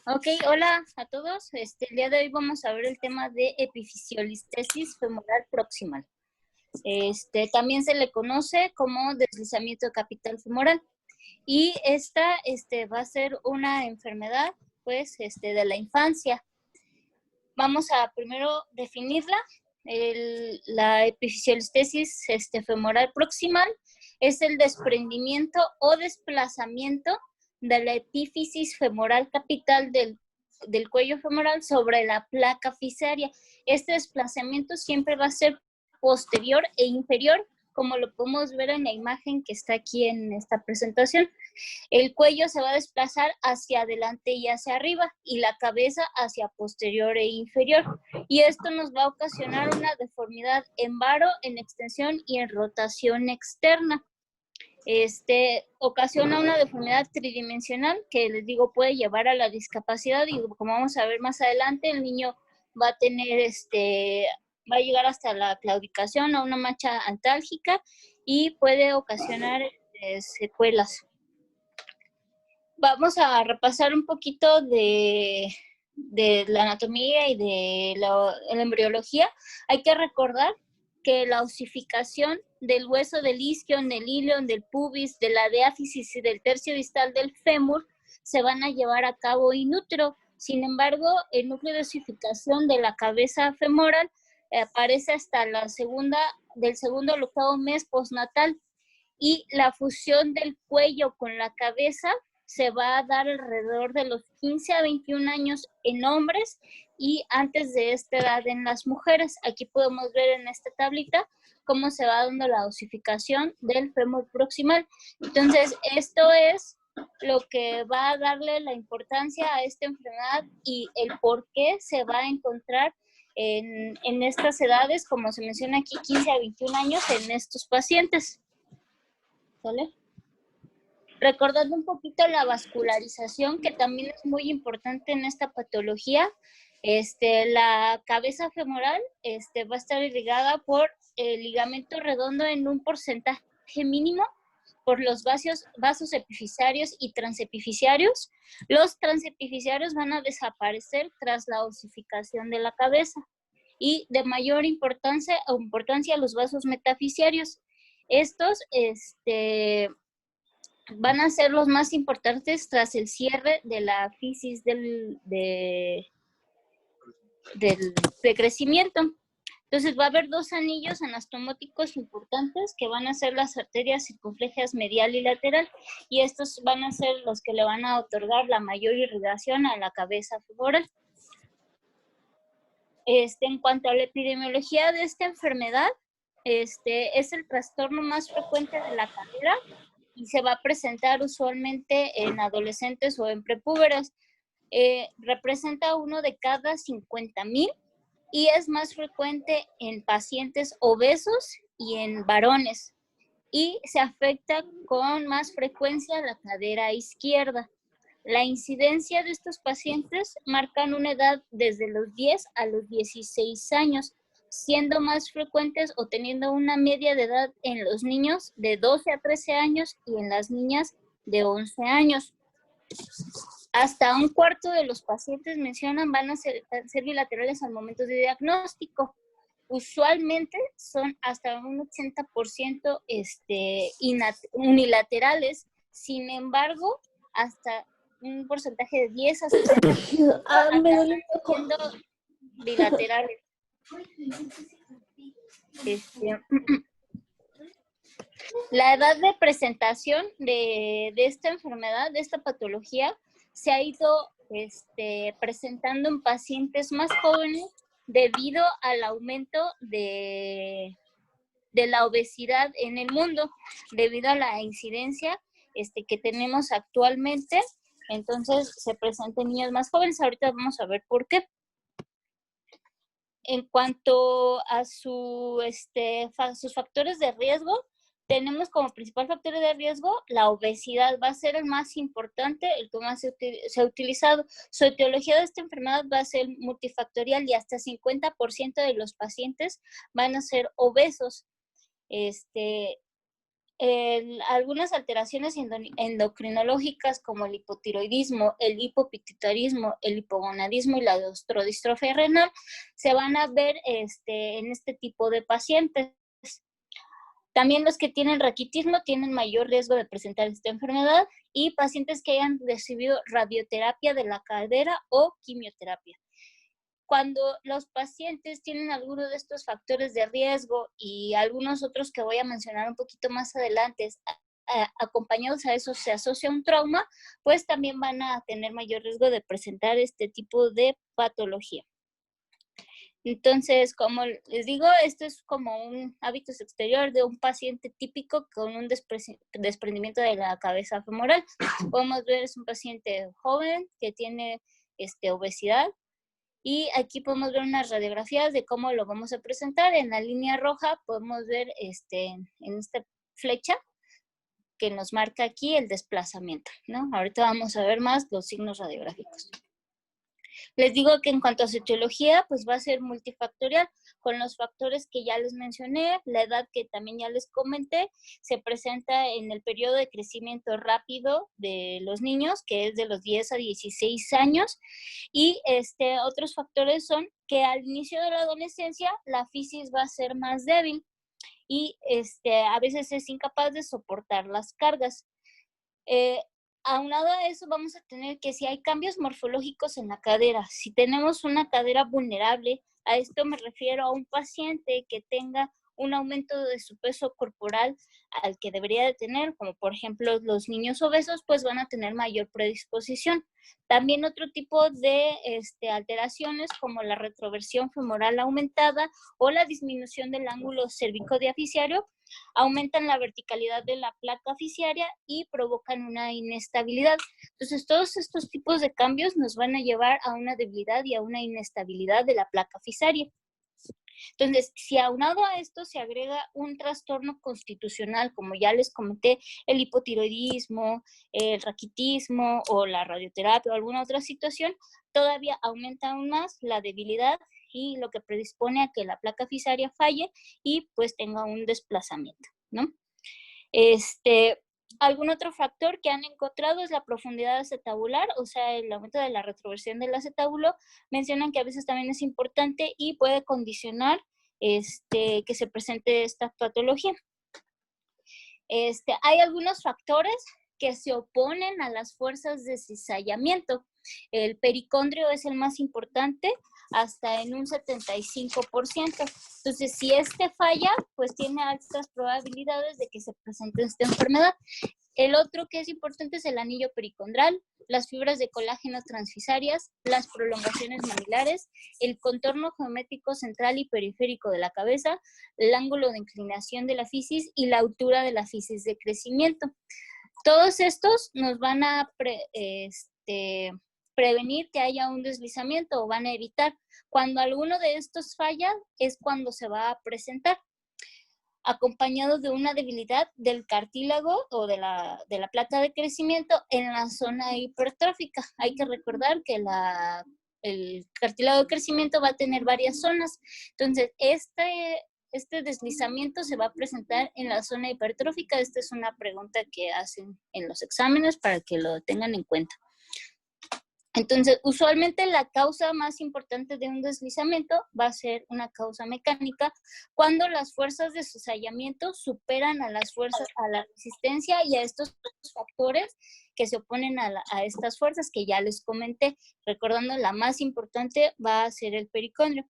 Ok, hola a todos. El día de hoy vamos a ver el tema de epifisiolistesis femoral proximal. También se le conoce como deslizamiento capital femoral. Y esta va a ser una enfermedad, pues, de la infancia. Vamos a primero definirla. La epifisiolistesis femoral proximal es el desprendimiento o desplazamiento de la epífisis femoral capital del cuello femoral sobre la placa fisaria. Este desplazamiento siempre va a ser posterior e inferior, como lo podemos ver en la imagen que está aquí en esta presentación. El cuello se va a desplazar hacia adelante y hacia arriba y la cabeza hacia posterior e inferior. Y esto nos va a ocasionar una deformidad en varo, en extensión y en rotación externa. Ocasiona una deformidad tridimensional que, les digo, puede llevar a la discapacidad y como vamos a ver más adelante, el niño va a tener, va a llegar hasta la claudicación o una mancha antálgica y puede ocasionar secuelas. Vamos a repasar un poquito de la anatomía y de la embriología. Hay que recordar que la osificación del hueso del isquion, del ilion, del pubis, de la diáfisis y del tercio distal del fémur se van a llevar a cabo in utero. Sin embargo, el núcleo de osificación de la cabeza femoral aparece hasta del segundo al octavo mes postnatal, y la fusión del cuello con la cabeza se va a dar alrededor de los 15 a 21 años en hombres y antes de esta edad en las mujeres. Aquí podemos ver en esta tablita cómo se va dando la osificación del fémur proximal. Entonces, esto es lo que va a darle la importancia a esta enfermedad y el por qué se va a encontrar en estas edades, como se menciona aquí, 15 a 21 años en estos pacientes. ¿Vale? Recordando un poquito la vascularización, que también es muy importante en esta patología. La cabeza femoral va a estar irrigada por el ligamento redondo en un porcentaje mínimo por los vasos epifisiarios y transepifisiarios. Los transepifisiarios van a desaparecer tras la osificación de la cabeza. Y de mayor importancia los vasos metafisiarios. Estos van a ser los más importantes tras el cierre de la fisis de crecimiento. Entonces va a haber dos anillos anastomóticos importantes que van a ser las arterias circunflejas medial y lateral, y estos van a ser los que le van a otorgar la mayor irrigación a la cabeza femoral. En cuanto a la epidemiología de esta enfermedad, es el trastorno más frecuente de la cadera y se va a presentar usualmente en adolescentes o en prepúberes. Representa uno de cada 50,000 y es más frecuente en pacientes obesos y en varones. Y se afecta con más frecuencia la cadera izquierda. La incidencia de estos pacientes marcan una edad desde los 10 a los 16 años, siendo más frecuentes o teniendo una media de edad en los niños de 12 a 13 años y en las niñas de 11 años. Hasta un cuarto de los pacientes mencionan van a ser bilaterales al momento de diagnóstico. Usualmente son hasta un 80% unilaterales. Sin embargo, hasta un porcentaje de 10 a 60% siendo bilaterales. La edad de presentación de esta enfermedad, de esta patología, se ha ido presentando en pacientes más jóvenes debido al aumento de la obesidad en el mundo, debido a la incidencia que tenemos actualmente. Entonces se presentan niños más jóvenes. Ahorita vamos a ver por qué. En cuanto a sus factores de riesgo, tenemos como principal factor de riesgo la obesidad. Va a ser el más importante, el que más se ha utilizado. Su etiología de esta enfermedad va a ser multifactorial y hasta 50% de los pacientes van a ser obesos. algunas alteraciones endocrinológicas como el hipotiroidismo, el hipopituitarismo, el hipogonadismo y la osteodistrofia renal se van a ver en este tipo de pacientes. También los que tienen raquitismo tienen mayor riesgo de presentar esta enfermedad y pacientes que hayan recibido radioterapia de la cadera o quimioterapia. Cuando los pacientes tienen alguno de estos factores de riesgo y algunos otros que voy a mencionar un poquito más adelante, acompañados a eso se asocia un trauma, pues también van a tener mayor riesgo de presentar este tipo de patología. Entonces, como les digo, esto es como un hábitus exterior de un paciente típico con un desprendimiento de la cabeza femoral. Podemos ver, es un paciente joven que tiene obesidad. Y aquí podemos ver unas radiografías de cómo lo vamos a presentar. En la línea roja podemos ver en esta flecha que nos marca aquí el desplazamiento, ¿no? Ahorita vamos a ver más los signos radiográficos. Les digo que en cuanto a su etiología, pues va a ser multifactorial, con los factores que ya les mencioné, la edad que también ya les comenté, se presenta en el periodo de crecimiento rápido de los niños, que es de los 10 a 16 años, y otros factores son que al inicio de la adolescencia la fisis va a ser más débil y a veces es incapaz de soportar las cargas. Aunado a eso, vamos a tener que si hay cambios morfológicos en la cadera, si tenemos una cadera vulnerable, a esto me refiero a un paciente que tenga un aumento de su peso corporal al que debería de tener, como por ejemplo los niños obesos, pues van a tener mayor predisposición. También otro tipo de alteraciones como la retroversión femoral aumentada o la disminución del ángulo cervicodiafisiario aumentan la verticalidad de la placa fisiaria y provocan una inestabilidad. Entonces, todos estos tipos de cambios nos van a llevar a una debilidad y a una inestabilidad de la placa fisiaria. Entonces, si aunado a esto se agrega un trastorno constitucional, como ya les comenté, el hipotiroidismo, el raquitismo o la radioterapia o alguna otra situación, todavía aumenta aún más la debilidad y lo que predispone a que la placa fisaria falle y pues tenga un desplazamiento, ¿no? Algún otro factor que han encontrado es la profundidad acetabular, o sea, el aumento de la retroversión del acetábulo. Mencionan que a veces también es importante y puede condicionar que se presente esta patología. Hay algunos factores que se oponen a las fuerzas de cizallamiento. El pericondrio es el más importante, hasta en un 75%. Entonces, si este falla, pues tiene altas probabilidades de que se presente esta enfermedad. El otro que es importante es el anillo pericondral, las fibras de colágeno transfisarias, las prolongaciones mamilares, el contorno geométrico central y periférico de la cabeza, el ángulo de inclinación de la fisis y la altura de la fisis de crecimiento. Todos estos nos van a prevenir que haya un deslizamiento o van a evitar. Cuando alguno de estos falla es cuando se va a presentar, acompañado de una debilidad del cartílago o de la placa de crecimiento en la zona hipertrófica. Hay que recordar que el cartílago de crecimiento va a tener varias zonas. Entonces, este deslizamiento se va a presentar en la zona hipertrófica. Esta es una pregunta que hacen en los exámenes para que lo tengan en cuenta. Entonces, usualmente la causa más importante de un deslizamiento va a ser una causa mecánica cuando las fuerzas de cizallamiento superan a las fuerzas, a la resistencia y a estos factores que se oponen a estas fuerzas que ya les comenté. Recordando, la más importante va a ser el pericondrio.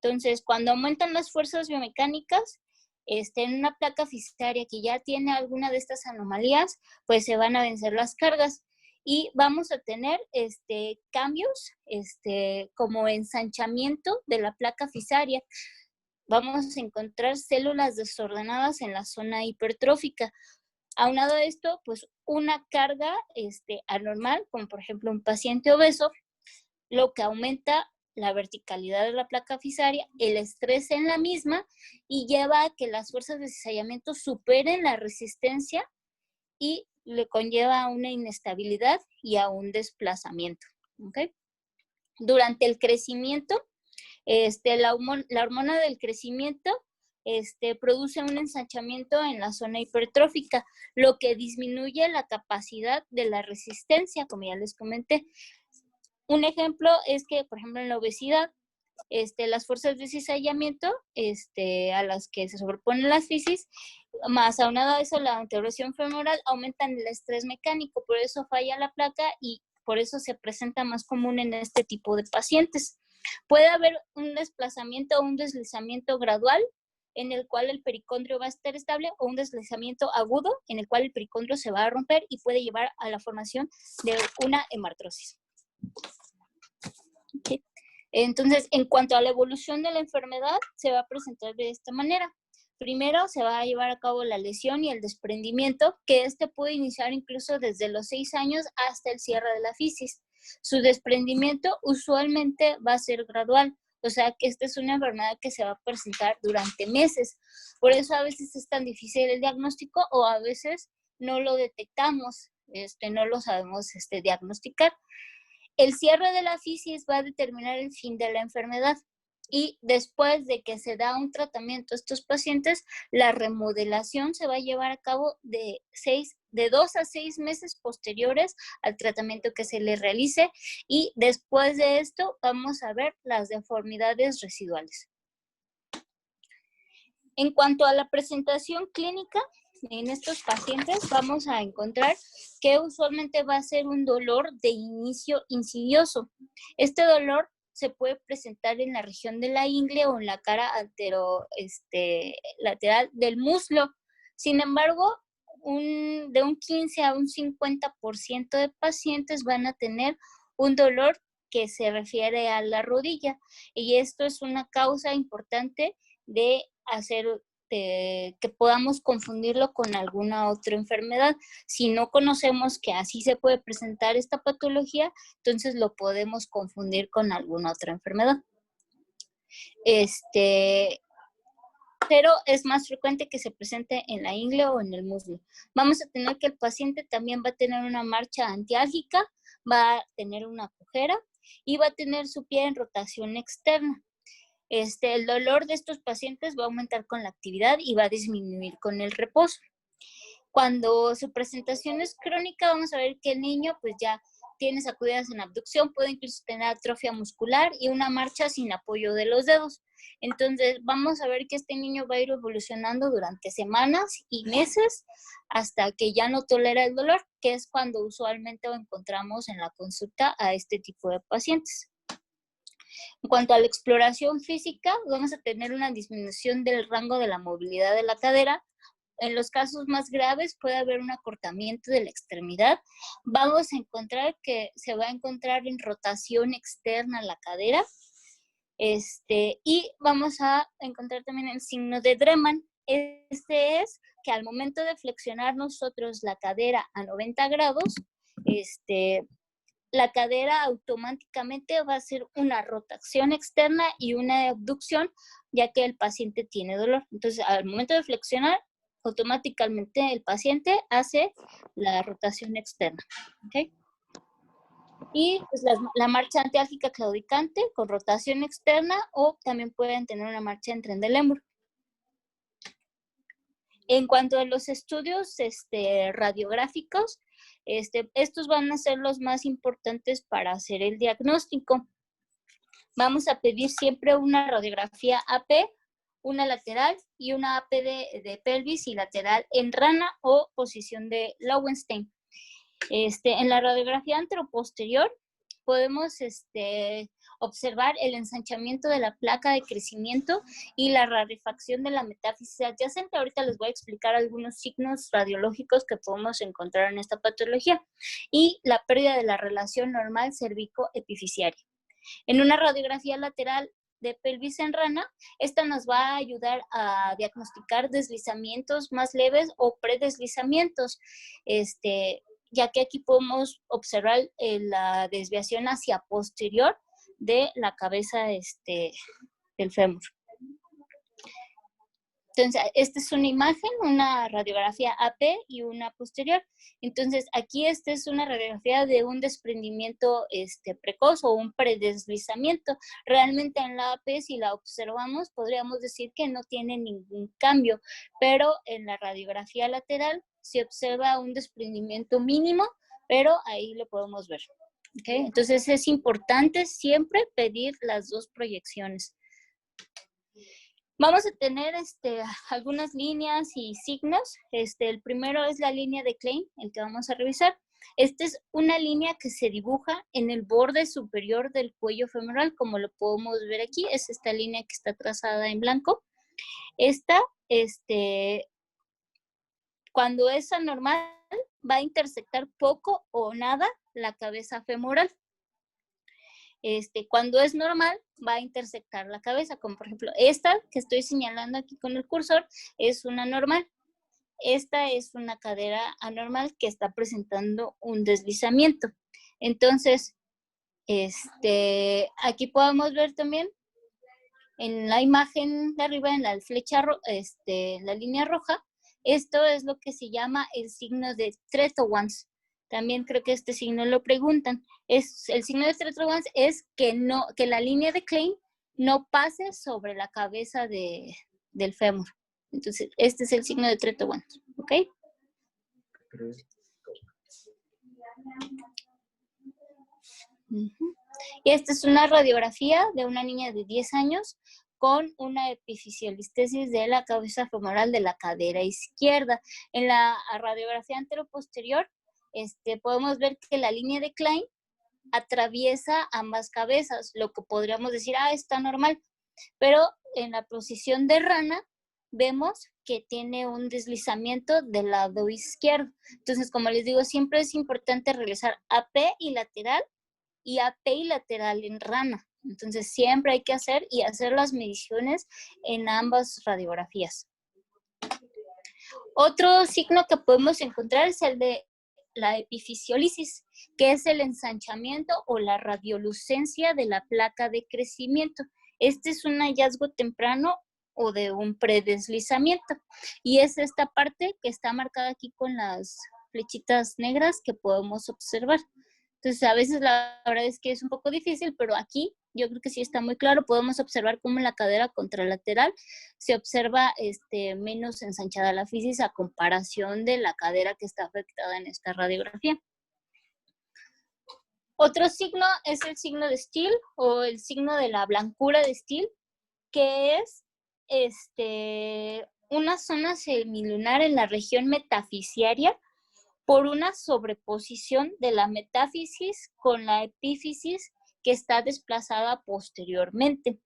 Entonces, cuando aumentan las fuerzas biomecánicas, en una placa fisaria que ya tiene alguna de estas anomalías, pues se van a vencer las cargas. Y vamos a tener cambios como ensanchamiento de la placa fisaria. Vamos a encontrar células desordenadas en la zona hipertrófica. Aunado a esto, pues una carga anormal, como por ejemplo un paciente obeso, lo que aumenta la verticalidad de la placa fisaria, el estrés en la misma y lleva a que las fuerzas de cizallamiento superen la resistencia y le conlleva a una inestabilidad y a un desplazamiento. ¿Okay? Durante el crecimiento, la hormona del crecimiento produce un ensanchamiento en la zona hipertrófica, lo que disminuye la capacidad de la resistencia, como ya les comenté. Un ejemplo es que, por ejemplo, en la obesidad, las fuerzas de cizallamiento a las que se sobreponen las fisis, más aunado a eso la anteroración femoral, aumentan el estrés mecánico, por eso falla la placa y por eso se presenta más común en este tipo de pacientes. Puede haber un desplazamiento o un deslizamiento gradual en el cual el pericondrio va a estar estable, o un deslizamiento agudo en el cual el pericondrio se va a romper y puede llevar a la formación de una hemartrosis. Okay. Entonces, en cuanto a la evolución de la enfermedad, se va a presentar de esta manera. Primero se va a llevar a cabo la lesión y el desprendimiento, que puede iniciar incluso desde los 6 años hasta el cierre de la fisis. Su desprendimiento usualmente va a ser gradual, o sea que esta es una enfermedad que se va a presentar durante meses. Por eso a veces es tan difícil el diagnóstico o a veces no lo detectamos, no lo sabemos diagnosticar. El cierre de la fisis va a determinar el fin de la enfermedad y después de que se da un tratamiento a estos pacientes, la remodelación se va a llevar a cabo de 2 a 6 meses posteriores al tratamiento que se le realice y después de esto vamos a ver las deformidades residuales. En cuanto a la presentación clínica, en estos pacientes vamos a encontrar que usualmente va a ser un dolor de inicio insidioso. Este dolor se puede presentar en la región de la ingle o en la cara lateral del muslo. Sin embargo, de un 15 a un 50% de pacientes van a tener un dolor que se refiere a la rodilla. Y esto es una causa importante de hacer que podamos confundirlo con alguna otra enfermedad. Si no conocemos que así se puede presentar esta patología, entonces lo podemos confundir con alguna otra enfermedad. Pero es más frecuente que se presente en la ingle o en el muslo. Vamos a tener que el paciente también va a tener una marcha antiálgica, va a tener una cojera y va a tener su pie en rotación externa. El dolor de estos pacientes va a aumentar con la actividad y va a disminuir con el reposo. Cuando su presentación es crónica, vamos a ver que el niño pues ya tiene sacudidas en abducción, puede incluso tener atrofia muscular y una marcha sin apoyo de los dedos. Entonces vamos a ver que este niño va a ir evolucionando durante semanas y meses hasta que ya no tolera el dolor, que es cuando usualmente lo encontramos en la consulta a este tipo de pacientes. En cuanto a la exploración física, vamos a tener una disminución del rango de la movilidad de la cadera. En los casos más graves puede haber un acortamiento de la extremidad. Vamos a encontrar que se va a encontrar en rotación externa la cadera. Y vamos a encontrar también el signo de Dreman. Este es que al momento de flexionar nosotros la cadera a 90 grados, la cadera automáticamente va a hacer una rotación externa y una abducción, ya que el paciente tiene dolor. Entonces, al momento de flexionar, automáticamente el paciente hace la rotación externa. ¿Okay? Y pues, la marcha antiálgica claudicante con rotación externa, o también pueden tener una marcha en tren de Lemur. En cuanto a los estudios radiográficos, estos van a ser los más importantes para hacer el diagnóstico. Vamos a pedir siempre una radiografía AP, una lateral y una AP de pelvis y lateral en rana o posición de Lowenstein. En la radiografía anteroposterior podemos observar el ensanchamiento de la placa de crecimiento y la rarefacción de la metáfisis adyacente. Ahorita les voy a explicar algunos signos radiológicos que podemos encontrar en esta patología. Y la pérdida de la relación normal cervico-epifisiaria. En una radiografía lateral de pelvis en rana, esta nos va a ayudar a diagnosticar deslizamientos más leves o predeslizamientos, ya que aquí podemos observar la desviación hacia posterior de la cabeza del fémur. Entonces, esta es una imagen, una radiografía AP y una posterior. Entonces, aquí esta es una radiografía de un desprendimiento precoz o un predeslizamiento. Realmente en la AP, si la observamos, podríamos decir que no tiene ningún cambio, pero en la radiografía lateral se observa un desprendimiento mínimo, pero ahí lo podemos ver. ¿Okay? Entonces, es importante siempre pedir las dos proyecciones. Vamos a tener algunas líneas y signos. El primero es la línea de Klein, el que vamos a revisar. Esta es una línea que se dibuja en el borde superior del cuello femoral, como lo podemos ver aquí. Es esta línea que está trazada en blanco. Esta, cuando es anormal, va a intersectar poco o nada la cabeza femoral. Cuando es normal, va a intersectar la cabeza, como por ejemplo esta que estoy señalando aquí con el cursor, es una normal. Esta es una cadera anormal que está presentando un deslizamiento. Entonces, aquí podemos ver también en la imagen de arriba, en la flecha, la línea roja, esto es lo que se llama el signo de Treutowantz. También creo que este signo lo preguntan. El signo de Treutowantz es que la línea de Klein no pase sobre la cabeza del fémur. Entonces, este es el signo de Treutowantz, ¿ok? Y esta es una radiografía de una niña de 10 años con una epifisiolistesis de la cabeza femoral de la cadera izquierda. En la radiografía anteroposterior, podemos ver que la línea de Klein atraviesa ambas cabezas, lo que podríamos decir, está normal. Pero en la posición de rana, vemos que tiene un deslizamiento del lado izquierdo. Entonces, como les digo, siempre es importante realizar AP y lateral y AP y lateral en rana. Entonces, siempre hay que hacer las mediciones en ambas radiografías. Otro signo que podemos encontrar es el de la epifisiólisis, que es el ensanchamiento o la radiolucencia de la placa de crecimiento. Este es un hallazgo temprano o de un predeslizamiento. Y es esta parte que está marcada aquí con las flechitas negras que podemos observar. Entonces, a veces la verdad es que es un poco difícil, pero aquí yo creo que sí está muy claro. Podemos observar cómo en la cadera contralateral se observa menos ensanchada la fisis a comparación de la cadera que está afectada en esta radiografía. Otro signo es el signo de Still o el signo de la blancura de Still, que es una zona semilunar en la región metafisiaria por una sobreposición de la metáfisis con la epífisis que está desplazada posteriormente.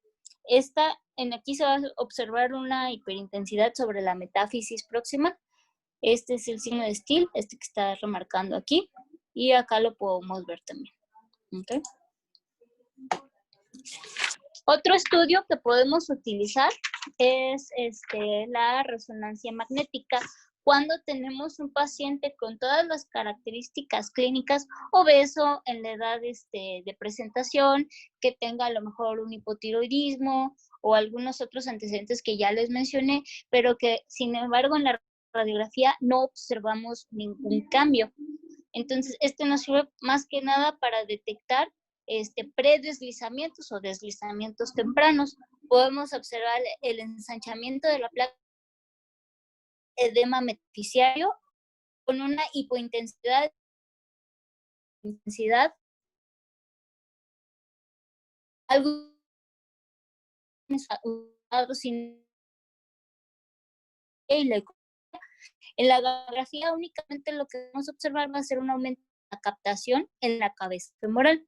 Aquí se va a observar una hiperintensidad sobre la metáfisis próxima. Este es el signo de Still, que está remarcando aquí, y acá lo podemos ver también. ¿Okay? Otro estudio que podemos utilizar es la resonancia magnética. Cuando tenemos un paciente con todas las características clínicas, obeso, en la edad de presentación, que tenga a lo mejor un hipotiroidismo o algunos otros antecedentes que ya les mencioné, pero que sin embargo en la radiografía no observamos ningún cambio. Entonces, nos sirve más que nada para detectar predeslizamientos o deslizamientos tempranos. Podemos observar el ensanchamiento de la placa, edema metafisiario con una hipointensidad algo sin en la radiografía únicamente lo que vamos a observar va a ser un aumento de la captación en la cabeza femoral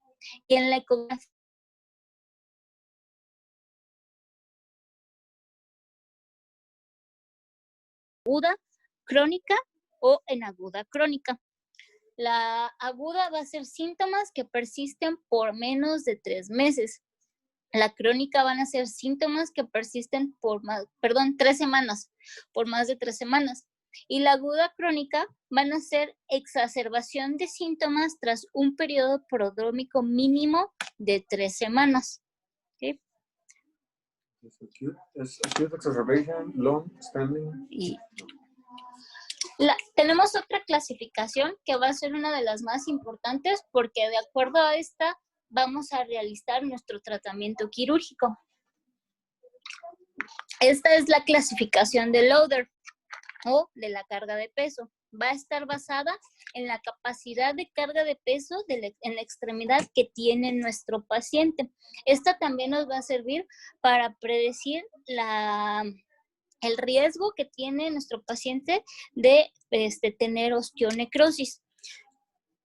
y en la ecografía aguda, crónica o en aguda crónica. La aguda va a ser síntomas que persisten por menos de 3 meses. La crónica van a ser síntomas que persisten por 3 semanas, por más de 3 semanas. Y la aguda crónica van a ser exacerbación de síntomas tras un periodo prodrómico mínimo de 3 semanas. ¿Okay? Es acute exacerbation, long standing. Y tenemos otra clasificación que va a ser una de las más importantes porque de acuerdo a esta vamos a realizar nuestro tratamiento quirúrgico. Esta es la clasificación de loader o de la carga de peso. Va a estar basada en la capacidad de carga de peso en la extremidad que tiene nuestro paciente. Esta también nos va a servir para predecir el riesgo que tiene nuestro paciente de tener osteonecrosis.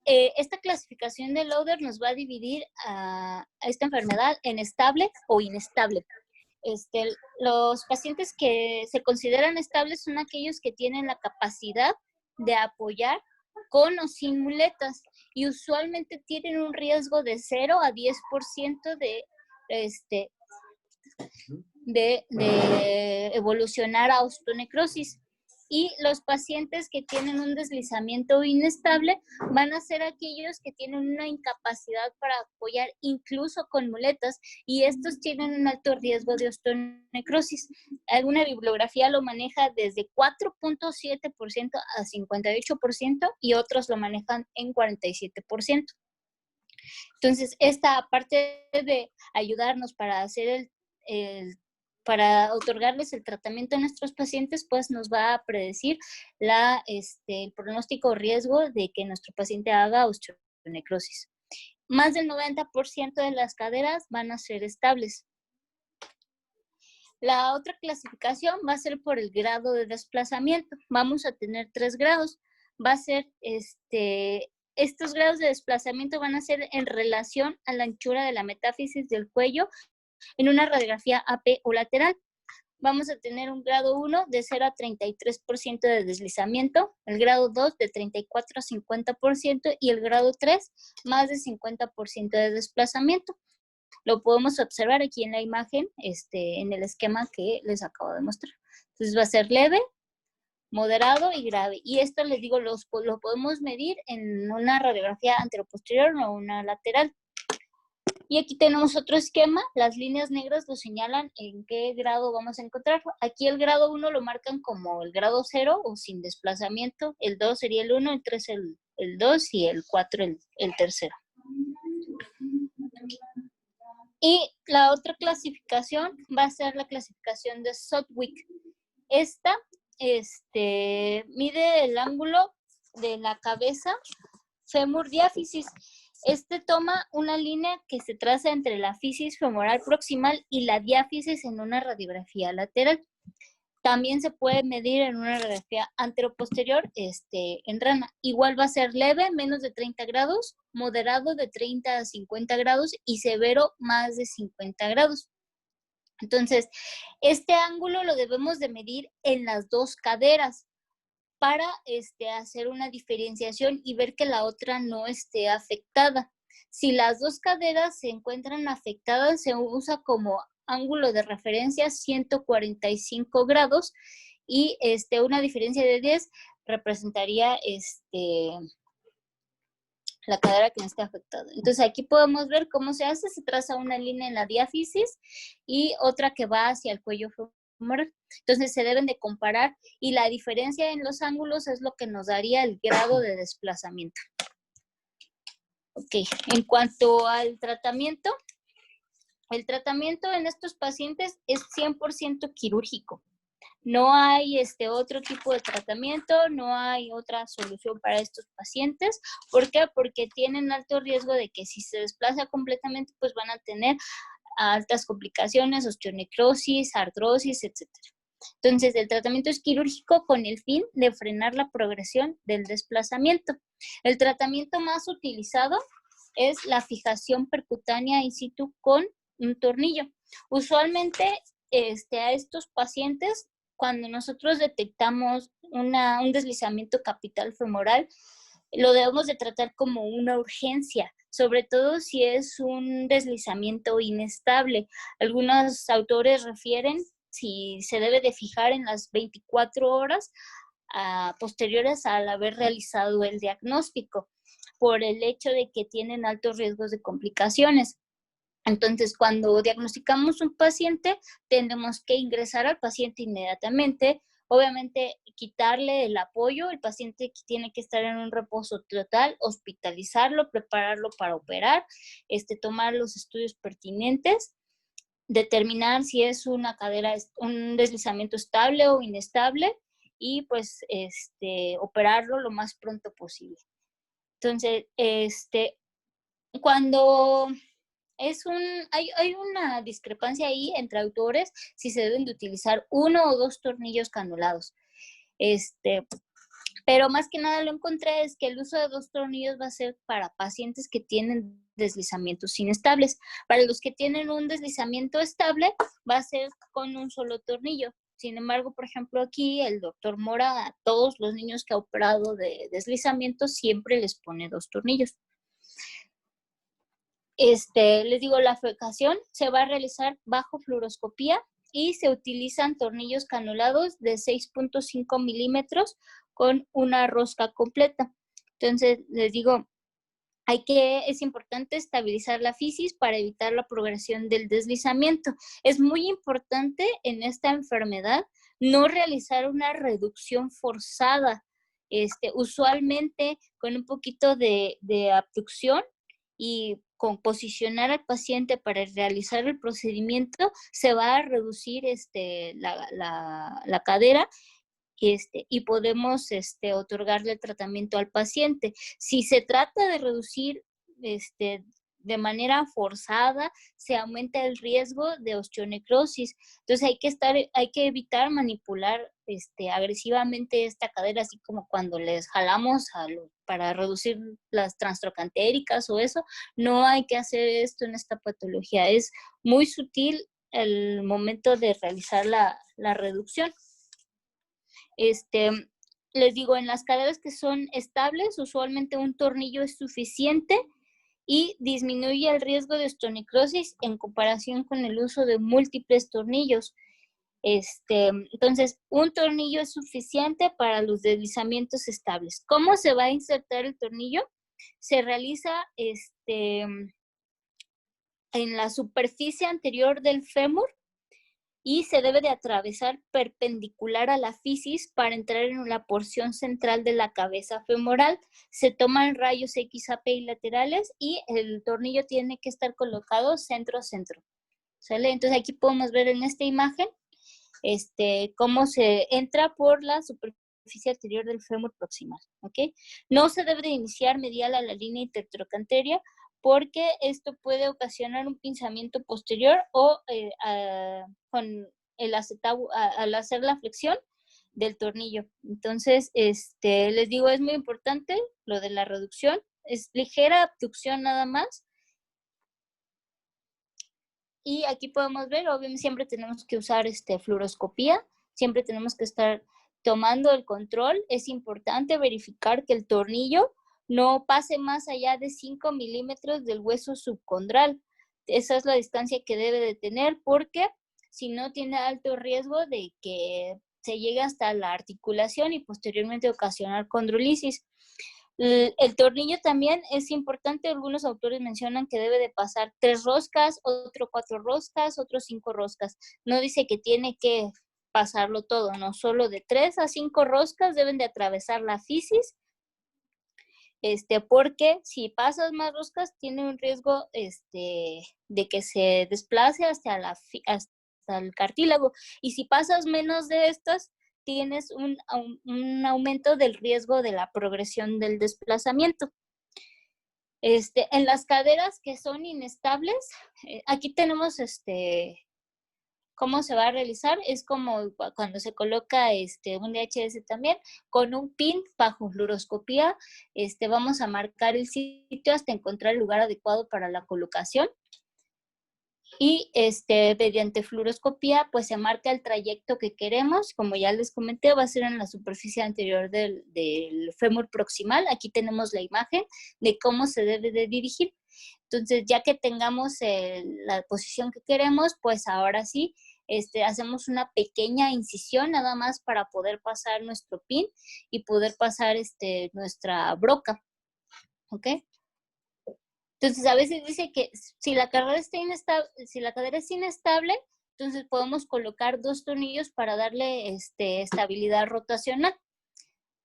Esta clasificación de loader nos va a dividir a esta enfermedad en estable o inestable. Los pacientes que se consideran estables son aquellos que tienen la capacidad de apoyar con o sin muletas y usualmente tienen un riesgo de 0 a 10% de evolucionar a osteonecrosis. Y los pacientes que tienen un deslizamiento inestable van a ser aquellos que tienen una incapacidad para apoyar incluso con muletas y estos tienen un alto riesgo de osteonecrosis. Alguna bibliografía lo maneja desde 4.7% a 58% y otros lo manejan en 47%. Entonces, esta parte de ayudarnos para hacer para otorgarles el tratamiento a nuestros pacientes, pues nos va a predecir el pronóstico riesgo de que nuestro paciente haga osteonecrosis. Más del 90% de las caderas van a ser estables. La otra clasificación va a ser por el grado de desplazamiento. Vamos a tener 3 grados. Va a ser estos grados de desplazamiento van a ser en relación a la anchura de la metáfisis del cuello en una radiografía AP o lateral. Vamos a tener un grado 1 de 0 a 33% de deslizamiento, el grado 2 de 34 a 50% y el grado 3 más de 50% de desplazamiento. Lo podemos observar aquí en la imagen, en el esquema que les acabo de mostrar. Entonces va a ser leve, moderado y grave. Y esto les digo, lo podemos medir en una radiografía anteroposterior o una lateral. Y aquí tenemos otro esquema, las líneas negras lo señalan en qué grado vamos a encontrarlo. Aquí el grado 1 lo marcan como el grado 0 o sin desplazamiento, el 2 sería el 1, el 3 el 2 y el 4 el tercero. Y la otra clasificación va a ser la clasificación de Sudwick. Esta mide el ángulo de la cabeza fémur-diáfisis. Toma una línea que se traza entre la fisis femoral proximal y la diáfisis en una radiografía lateral. También se puede medir en una radiografía anteroposterior en rana. Igual va a ser leve, menos de 30 grados, moderado de 30 a 50 grados y severo más de 50 grados. Entonces, este ángulo lo debemos de medir en las dos caderas para hacer una diferenciación y ver que la otra no esté afectada. Si las dos caderas se encuentran afectadas, se usa como ángulo de referencia 145 grados y una diferencia de 10 representaría la cadera que no está afectada. Entonces aquí podemos ver cómo se hace, se traza una línea en la diáfisis y otra que va hacia el cuello femoral. Entonces se deben de comparar y la diferencia en los ángulos es lo que nos daría el grado de desplazamiento. Ok, en cuanto al tratamiento, el tratamiento en estos pacientes es 100% quirúrgico. No hay otro tipo de tratamiento, no hay otra solución para estos pacientes. ¿Por qué? Porque tienen alto riesgo de que si se desplaza completamente, pues van a tener altas complicaciones, osteonecrosis, artrosis, etc. Entonces, el tratamiento es quirúrgico con el fin de frenar la progresión del desplazamiento. El tratamiento más utilizado es la fijación percutánea in situ con un tornillo. Usualmente, a estos pacientes, cuando nosotros detectamos un deslizamiento capital femoral, lo debemos de tratar como una urgencia, sobre todo si es un deslizamiento inestable. Algunos autores refieren si se debe de fijar en las 24 horas posteriores al haber realizado el diagnóstico, por el hecho de que tienen altos riesgos de complicaciones. Entonces, cuando diagnosticamos un paciente, tenemos que ingresar al paciente inmediatamente. Obviamente, quitarle el apoyo, el paciente tiene que estar en un reposo total, hospitalizarlo, prepararlo para operar, tomar los estudios pertinentes, determinar si es una cadera, un deslizamiento estable o inestable y pues operarlo lo más pronto posible. Entonces, cuando hay una discrepancia ahí entre autores si se deben de utilizar 1 o 2 tornillos canulados. Pero más que nada lo encontré es que el uso de 2 tornillos va a ser para pacientes que tienen deslizamientos inestables. Para los que tienen un deslizamiento estable, va a ser con un solo tornillo. Sin embargo, por ejemplo, aquí el doctor Mora, a todos los niños que ha operado de deslizamientos, siempre les pone 2 tornillos. Les digo, la afectación se va a realizar bajo fluoroscopía y se utilizan tornillos canulados de 6.5 milímetros con una rosca completa. Entonces, les digo, es importante estabilizar la fisis para evitar la progresión del deslizamiento. Es muy importante en esta enfermedad no realizar una reducción forzada. Usualmente con un poquito de abducción y con posicionar al paciente para realizar el procedimiento, se va a reducir la cadera y podemos otorgarle el tratamiento al paciente. Si se trata de reducir de manera forzada, se aumenta el riesgo de osteonecrosis. Entonces hay que evitar manipular agresivamente esta cadera, así como cuando les jalamos para reducir las transtrocantéricas o eso. No hay que hacer esto en esta patología. Es muy sutil el momento de realizar la reducción. Les digo, en las caderas que son estables, usualmente un tornillo es suficiente y disminuye el riesgo de osteonecrosis en comparación con el uso de múltiples tornillos. Entonces, un tornillo es suficiente para los deslizamientos estables. ¿Cómo se va a insertar el tornillo? Se realiza en la superficie anterior del fémur y se debe de atravesar perpendicular a la fisis para entrar en la porción central de la cabeza femoral. Se toman rayos X, AP y laterales y el tornillo tiene que estar colocado centro-centro. ¿Sale? Entonces aquí podemos ver en esta imagen cómo se entra por la superficie anterior del fémur proximal. ¿Okay? No se debe de iniciar medial a la línea intertrocanteria porque esto puede ocasionar un pinzamiento posterior o con el al hacer la flexión del tornillo. Entonces, les digo, es muy importante lo de la reducción. Es ligera abducción nada más. Y aquí podemos ver, obviamente siempre tenemos que usar fluoroscopía, siempre tenemos que estar tomando el control. Es importante verificar que el tornillo no pase más allá de 5 milímetros del hueso subcondral. Esa es la distancia que debe de tener porque si no tiene alto riesgo de que se llegue hasta la articulación y posteriormente ocasionar condrolisis. El tornillo también es importante, algunos autores mencionan que debe de pasar 3 roscas, otro 4 roscas, otros 5 roscas. No dice que tiene que pasarlo todo, no, solo de 3 a 5 roscas deben de atravesar la fisis, porque si pasas más roscas tiene un riesgo de que se desplace hasta el cartílago, y si pasas menos de estas, tienes un aumento del riesgo de la progresión del desplazamiento. En las caderas que son inestables, aquí tenemos cómo se va a realizar. Es como cuando se coloca un DHS también, con un pin bajo fluoroscopía, vamos a marcar el sitio hasta encontrar el lugar adecuado para la colocación. Y mediante fluoroscopía pues se marca el trayecto que queremos. Como ya les comenté, va a ser en la superficie anterior del fémur proximal. Aquí tenemos la imagen de cómo se debe de dirigir. Entonces, ya que tengamos la posición que queremos, pues ahora sí hacemos una pequeña incisión nada más para poder pasar nuestro pin y poder pasar nuestra broca. ¿Ok? Entonces, a veces dice que si la cadera es inestable, entonces podemos colocar 2 tornillos para darle estabilidad rotacional.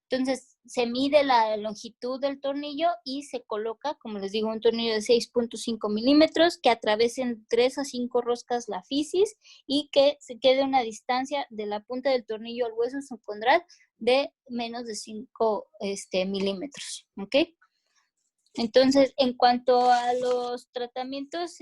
Entonces, se mide la longitud del tornillo y se coloca, como les digo, un tornillo de 6.5 milímetros que atraviesen 3 a 5 roscas la fisis y que se quede a una distancia de la punta del tornillo al hueso subcondral de menos de 5 milímetros, ¿ok? Entonces, en cuanto a los tratamientos,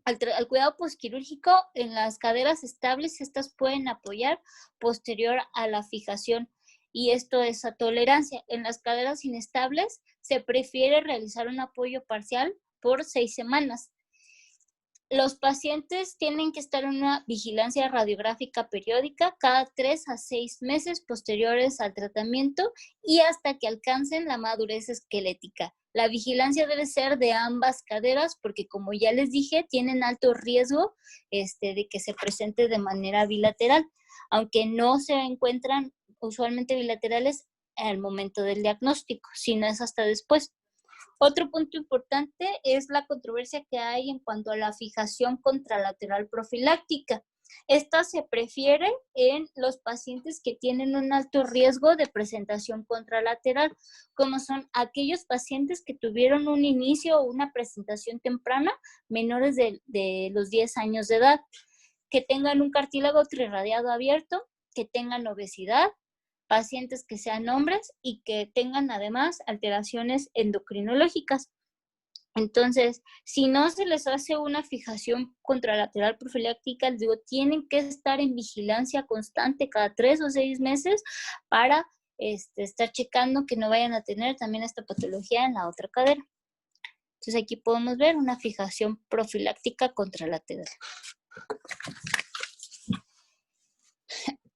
al cuidado posquirúrgico, en las caderas estables, estas pueden apoyar posterior a la fijación y esto es a tolerancia. En las caderas inestables, se prefiere realizar un apoyo parcial por 6 semanas. Los pacientes tienen que estar en una vigilancia radiográfica periódica cada 3 a 6 meses posteriores al tratamiento y hasta que alcancen la madurez esquelética. La vigilancia debe ser de ambas caderas porque, como ya les dije, tienen alto riesgo de que se presente de manera bilateral, aunque no se encuentran usualmente bilaterales al momento del diagnóstico, sino es hasta después. Otro punto importante es la controversia que hay en cuanto a la fijación contralateral profiláctica. Esta se prefiere en los pacientes que tienen un alto riesgo de presentación contralateral, como son aquellos pacientes que tuvieron un inicio o una presentación temprana menores de los 10 años de edad, que tengan un cartílago trirradiado abierto, que tengan obesidad, pacientes que sean hombres y que tengan además alteraciones endocrinológicas. Entonces, si no se les hace una fijación contralateral profiláctica, les digo, tienen que estar en vigilancia constante cada 3 o 6 meses para estar checando que no vayan a tener también esta patología en la otra cadera. Entonces, aquí podemos ver una fijación profiláctica contralateral.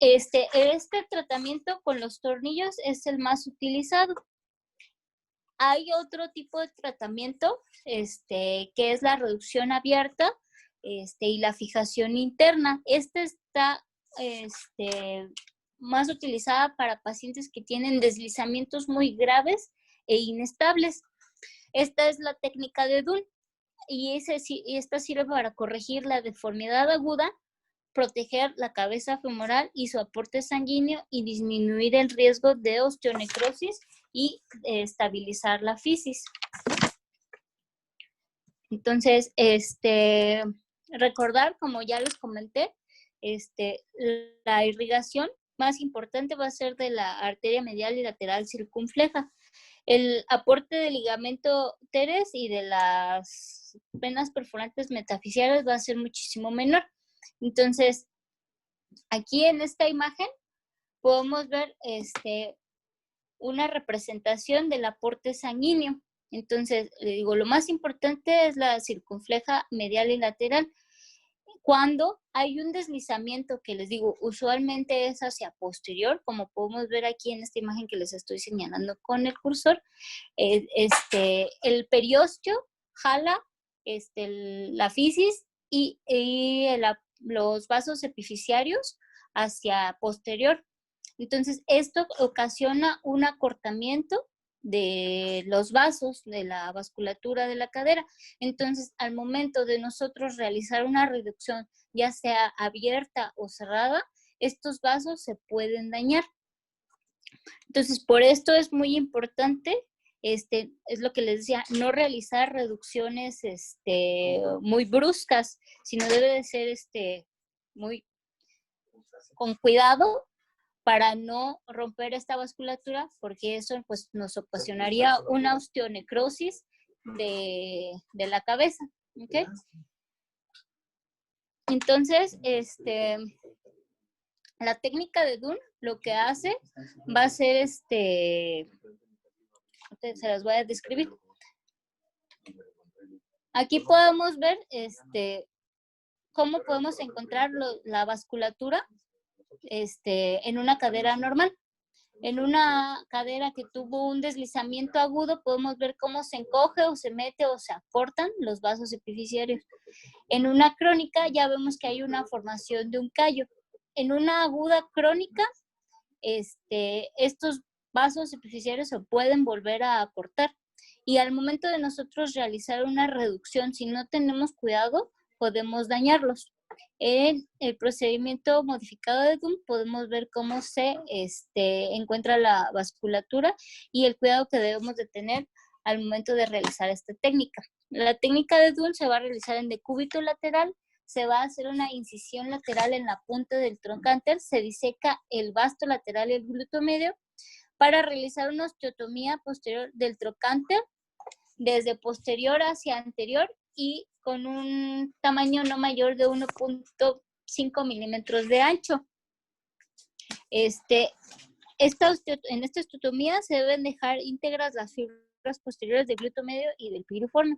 Este tratamiento con los tornillos es el más utilizado. Hay otro tipo de tratamiento, que es la reducción abierta, y la fijación interna. Esta está, más utilizada para pacientes que tienen deslizamientos muy graves e inestables. Esta es la técnica de Dunn y esta sirve para corregir la deformidad aguda, proteger la cabeza femoral y su aporte sanguíneo y disminuir el riesgo de osteonecrosis y estabilizar la fisis. Entonces, recordar, como ya les comenté, la irrigación más importante va a ser de la arteria medial y lateral circunfleja. El aporte de ligamento teres y de las venas perforantes metafisiales va a ser muchísimo menor. Entonces, aquí en esta imagen podemos ver una representación del aporte sanguíneo. Entonces, le digo, lo más importante es la circunfleja medial y lateral. Cuando hay un deslizamiento que les digo, usualmente es hacia posterior, como podemos ver aquí en esta imagen que les estoy señalando con el cursor, el periósteo jala la fisis y los vasos epifisiarios hacia posterior. Entonces, esto ocasiona un acortamiento de los vasos, de la vasculatura de la cadera. Entonces, al momento de nosotros realizar una reducción, ya sea abierta o cerrada, estos vasos se pueden dañar. Entonces, por esto es muy importante, es lo que les decía, no realizar reducciones muy bruscas, sino debe de ser muy con cuidado para no romper esta vasculatura, porque eso pues, nos ocasionaría una osteonecrosis de la cabeza. ¿Okay? Entonces, la técnica de Dunn lo que hace va a ser se las voy a describir. Aquí podemos ver cómo podemos encontrar la vasculatura en una cadera normal. En una cadera que tuvo un deslizamiento agudo, podemos ver cómo se encoge o se mete o se acortan los vasos epifisiarios. En una crónica ya vemos que hay una formación de un callo. En una aguda crónica, estos vasos epifisiarios se pueden volver a acortar. y al momento de nosotros realizar una reducción, si no tenemos cuidado, podemos dañarlos. En el procedimiento modificado de Dunn podemos ver cómo se encuentra la vasculatura y el cuidado que debemos de tener al momento de realizar esta técnica. La técnica de Dunn se va a realizar en decúbito lateral, se va a hacer una incisión lateral en la punta del trocánter, se diseca el vasto lateral y el glúteo medio para realizar una osteotomía posterior del trocánter desde posterior hacia anterior y con un tamaño no mayor de 1.5 milímetros de ancho. En esta osteotomía se deben dejar íntegras las fibras posteriores del glúteo medio y del piriforme.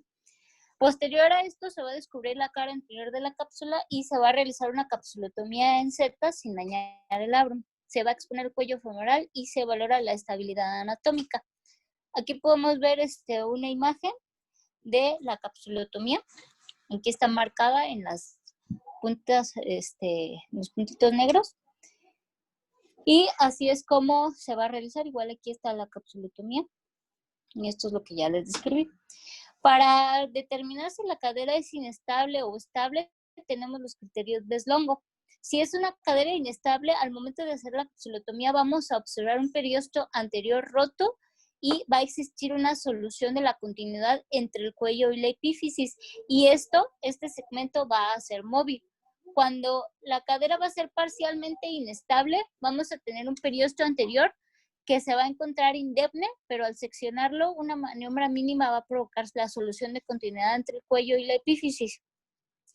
Posterior a esto se va a descubrir la cara anterior de la cápsula y se va a realizar una capsulotomía en Z sin dañar el labrum. Se va a exponer el cuello femoral y se valora la estabilidad anatómica. Aquí podemos ver una imagen de la capsulotomía. Aquí está marcada en las puntas, los puntitos negros. Y así es como se va a realizar. Igual aquí está la capsulotomía. Y esto es lo que ya les describí. Para determinar si la cadera es inestable o estable, tenemos los criterios de Slongo. Si es una cadera inestable, al momento de hacer la capsulotomía vamos a observar un periósteo anterior roto y va a existir una solución de la continuidad entre el cuello y la epífisis. Y este segmento va a ser móvil. Cuando la cadera va a ser parcialmente inestable, vamos a tener un periósteo anterior que se va a encontrar indemne, pero al seccionarlo, una maniobra mínima va a provocar la solución de continuidad entre el cuello y la epífisis.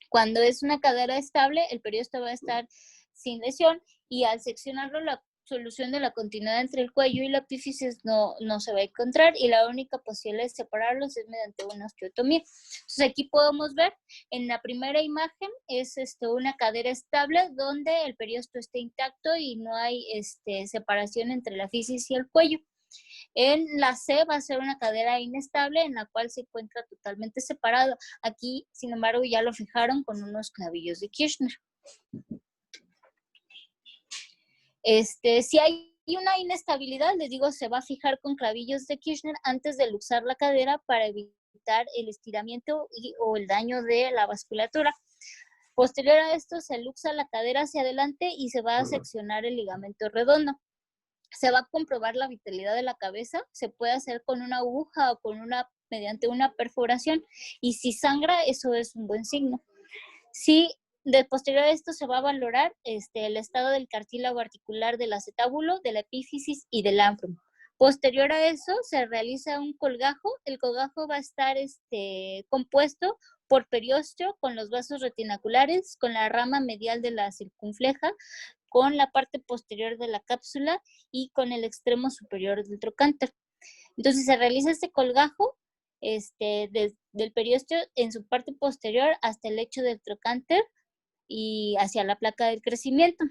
Cuando es una cadera estable, el periósteo va a estar sin lesión y al seccionarlo, la solución de la continuidad entre el cuello y la epífisis no se va a encontrar y la única posibilidad de separarlos es mediante una osteotomía. Entonces aquí podemos ver en la primera imagen es una cadera estable donde el periósteo está intacto y no hay separación entre la fisis y el cuello. En la C va a ser una cadera inestable en la cual se encuentra totalmente separado. Aquí, sin embargo, ya lo fijaron con unos clavillos de Kirchner. Si hay una inestabilidad, les digo, se va a fijar con clavillos de Kirchner antes de luxar la cadera para evitar el estiramiento o el daño de la vasculatura. Posterior a esto, se luxa la cadera hacia adelante y se va a seccionar el ligamento redondo. Se va a comprobar la vitalidad de la cabeza, se puede hacer con una aguja o mediante una perforación, y si sangra, eso es un buen signo. Si de posterior a esto se va a valorar el estado del cartílago articular del acetábulo, de la epífisis y del ánfrum. Posterior a eso se realiza un colgajo. El colgajo va a estar compuesto por periósteo con los vasos retinaculares, con la rama medial de la circunfleja, con la parte posterior de la cápsula y con el extremo superior del trocánter. Entonces se realiza este colgajo del periósteo en su parte posterior hasta el lecho del trocánter y hacia la placa del crecimiento.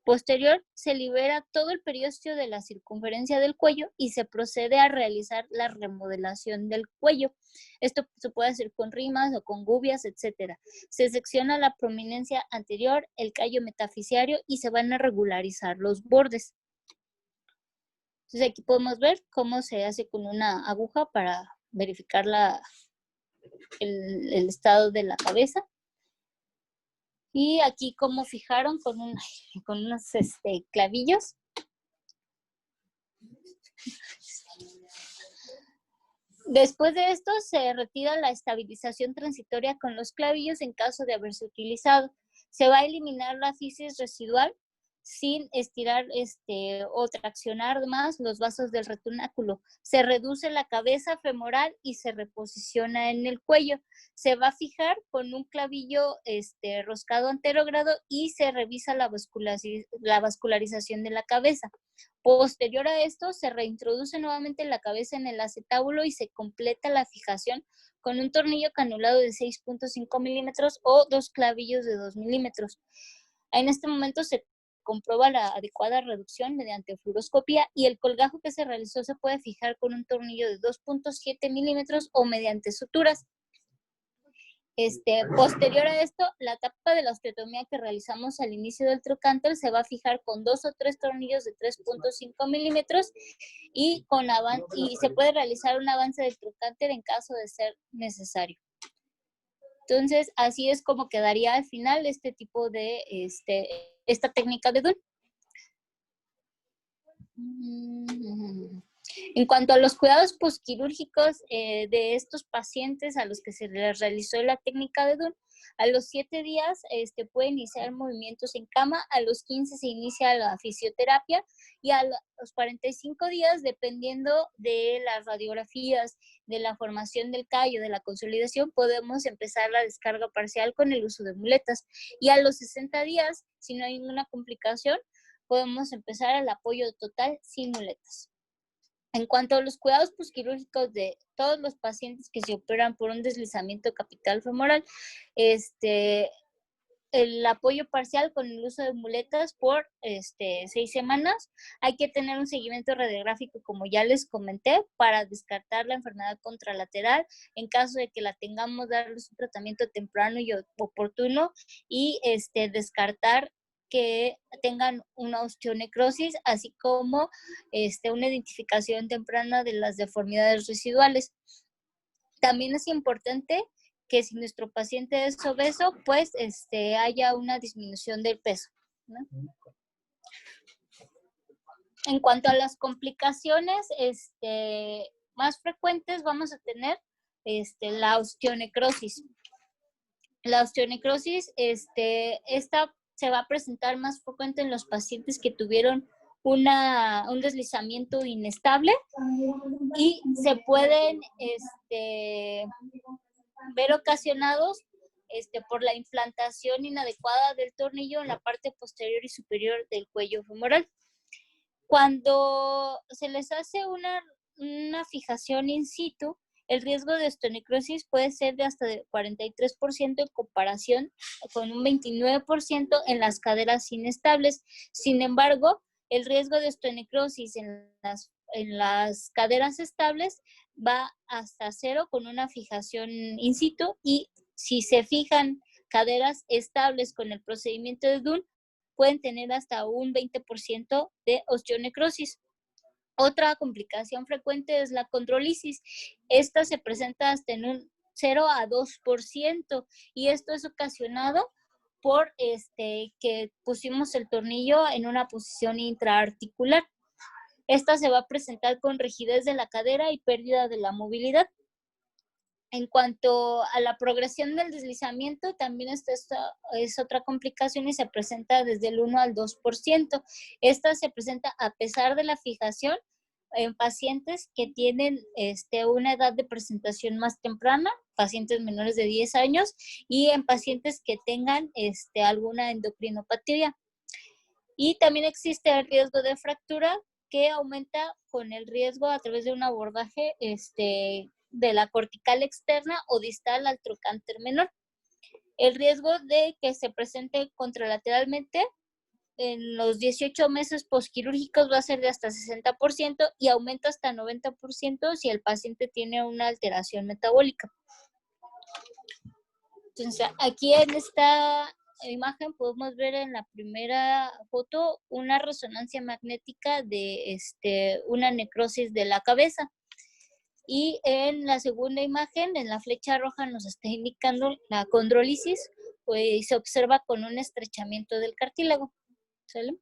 Posterior se libera todo el periósteo de la circunferencia del cuello y se procede a realizar la remodelación del cuello. Esto se puede hacer con rimas o con gubias, etc. Se secciona la prominencia anterior, el callo metafisiario y se van a regularizar los bordes. Entonces aquí podemos ver cómo se hace con una aguja para verificar el estado de la cabeza. Y aquí como fijaron con unos clavillos. Después de esto se retira la estabilización transitoria con los clavillos en caso de haberse utilizado. Se va a eliminar la fisis residual sin estirar o traccionar más los vasos del retináculo. Se reduce la cabeza femoral y se reposiciona en el cuello. Se va a fijar con un clavillo roscado anterógrado y se revisa la vascularización de la cabeza. Posterior a esto, se reintroduce nuevamente la cabeza en el acetábulo y se completa la fijación con un tornillo canulado de 6.5 milímetros o 2 clavillos de 2 milímetros. En este momento se comprueba la adecuada reducción mediante fluoroscopía y el colgajo que se realizó se puede fijar con un tornillo de 2.7 milímetros o mediante suturas. Posterior a esto, la tapa de la osteotomía que realizamos al inicio del trocánter se va a fijar con 2 o 3 tornillos de 3.5 milímetros y se puede realizar un avance del trocánter en caso de ser necesario. Entonces, así es como quedaría al final este tipo de, esta técnica de DUN. En cuanto a los cuidados postquirúrgicos de estos pacientes a los que se les realizó la técnica de DUN, a los 7 días puede iniciar movimientos en cama, a los 15 se inicia la fisioterapia y a los 45 días, dependiendo de las radiografías, de la formación del callo, de la consolidación, podemos empezar la descarga parcial con el uso de muletas. Y a los 60 días, si no hay ninguna complicación, podemos empezar el apoyo total sin muletas. En cuanto a los cuidados postquirúrgicos de todos los pacientes que se operan por un deslizamiento capital femoral, el apoyo parcial con el uso de muletas por 6 semanas. Hay que tener un seguimiento radiográfico, como ya les comenté, para descartar la enfermedad contralateral. En caso de que la tengamos, darles un tratamiento temprano y oportuno y descartar que tengan una osteonecrosis, así como una identificación temprana de las deformidades residuales. También es importante que si nuestro paciente es obeso, pues haya una disminución del peso, ¿no? En cuanto a las complicaciones más frecuentes, vamos a tener la osteonecrosis. La osteonecrosis, esta se va a presentar más frecuente en los pacientes que tuvieron un deslizamiento inestable y se pueden ver ocasionados por la implantación inadecuada del tornillo en la parte posterior y superior del cuello femoral. Cuando se les hace una fijación in situ, el riesgo de osteonecrosis puede ser de hasta de 43% en comparación con un 29% en las caderas inestables. Sin embargo, el riesgo de osteonecrosis en las caderas estables va hasta 0 con una fijación in situ, y si se fijan caderas estables con el procedimiento de DUN, pueden tener hasta un 20% de osteonecrosis. Otra complicación frecuente es la condrolisis. Esta se presenta hasta en un 0 a 2%, y esto es ocasionado por que pusimos el tornillo en una posición intraarticular. Esta se va a presentar con rigidez de la cadera y pérdida de la movilidad. En cuanto a la progresión del deslizamiento, también esta es otra complicación y se presenta desde el 1 al 2%. Esta se presenta a pesar de la fijación en pacientes que tienen una edad de presentación más temprana, pacientes menores de 10 años, y en pacientes que tengan alguna endocrinopatía. Y también existe el riesgo de fractura, que aumenta con el riesgo a través de un abordaje de la cortical externa o distal al trocánter menor. El riesgo de que se presente contralateralmente en los 18 meses postquirúrgicos va a ser de hasta 60% y aumenta hasta 90% si el paciente tiene una alteración metabólica. Entonces, aquí en esta imagen podemos ver en la primera foto una resonancia magnética de una necrosis de la cabeza. Y en la segunda imagen, en la flecha roja, nos está indicando la condrolisis, pues se observa con un estrechamiento del cartílago. ¿Sale?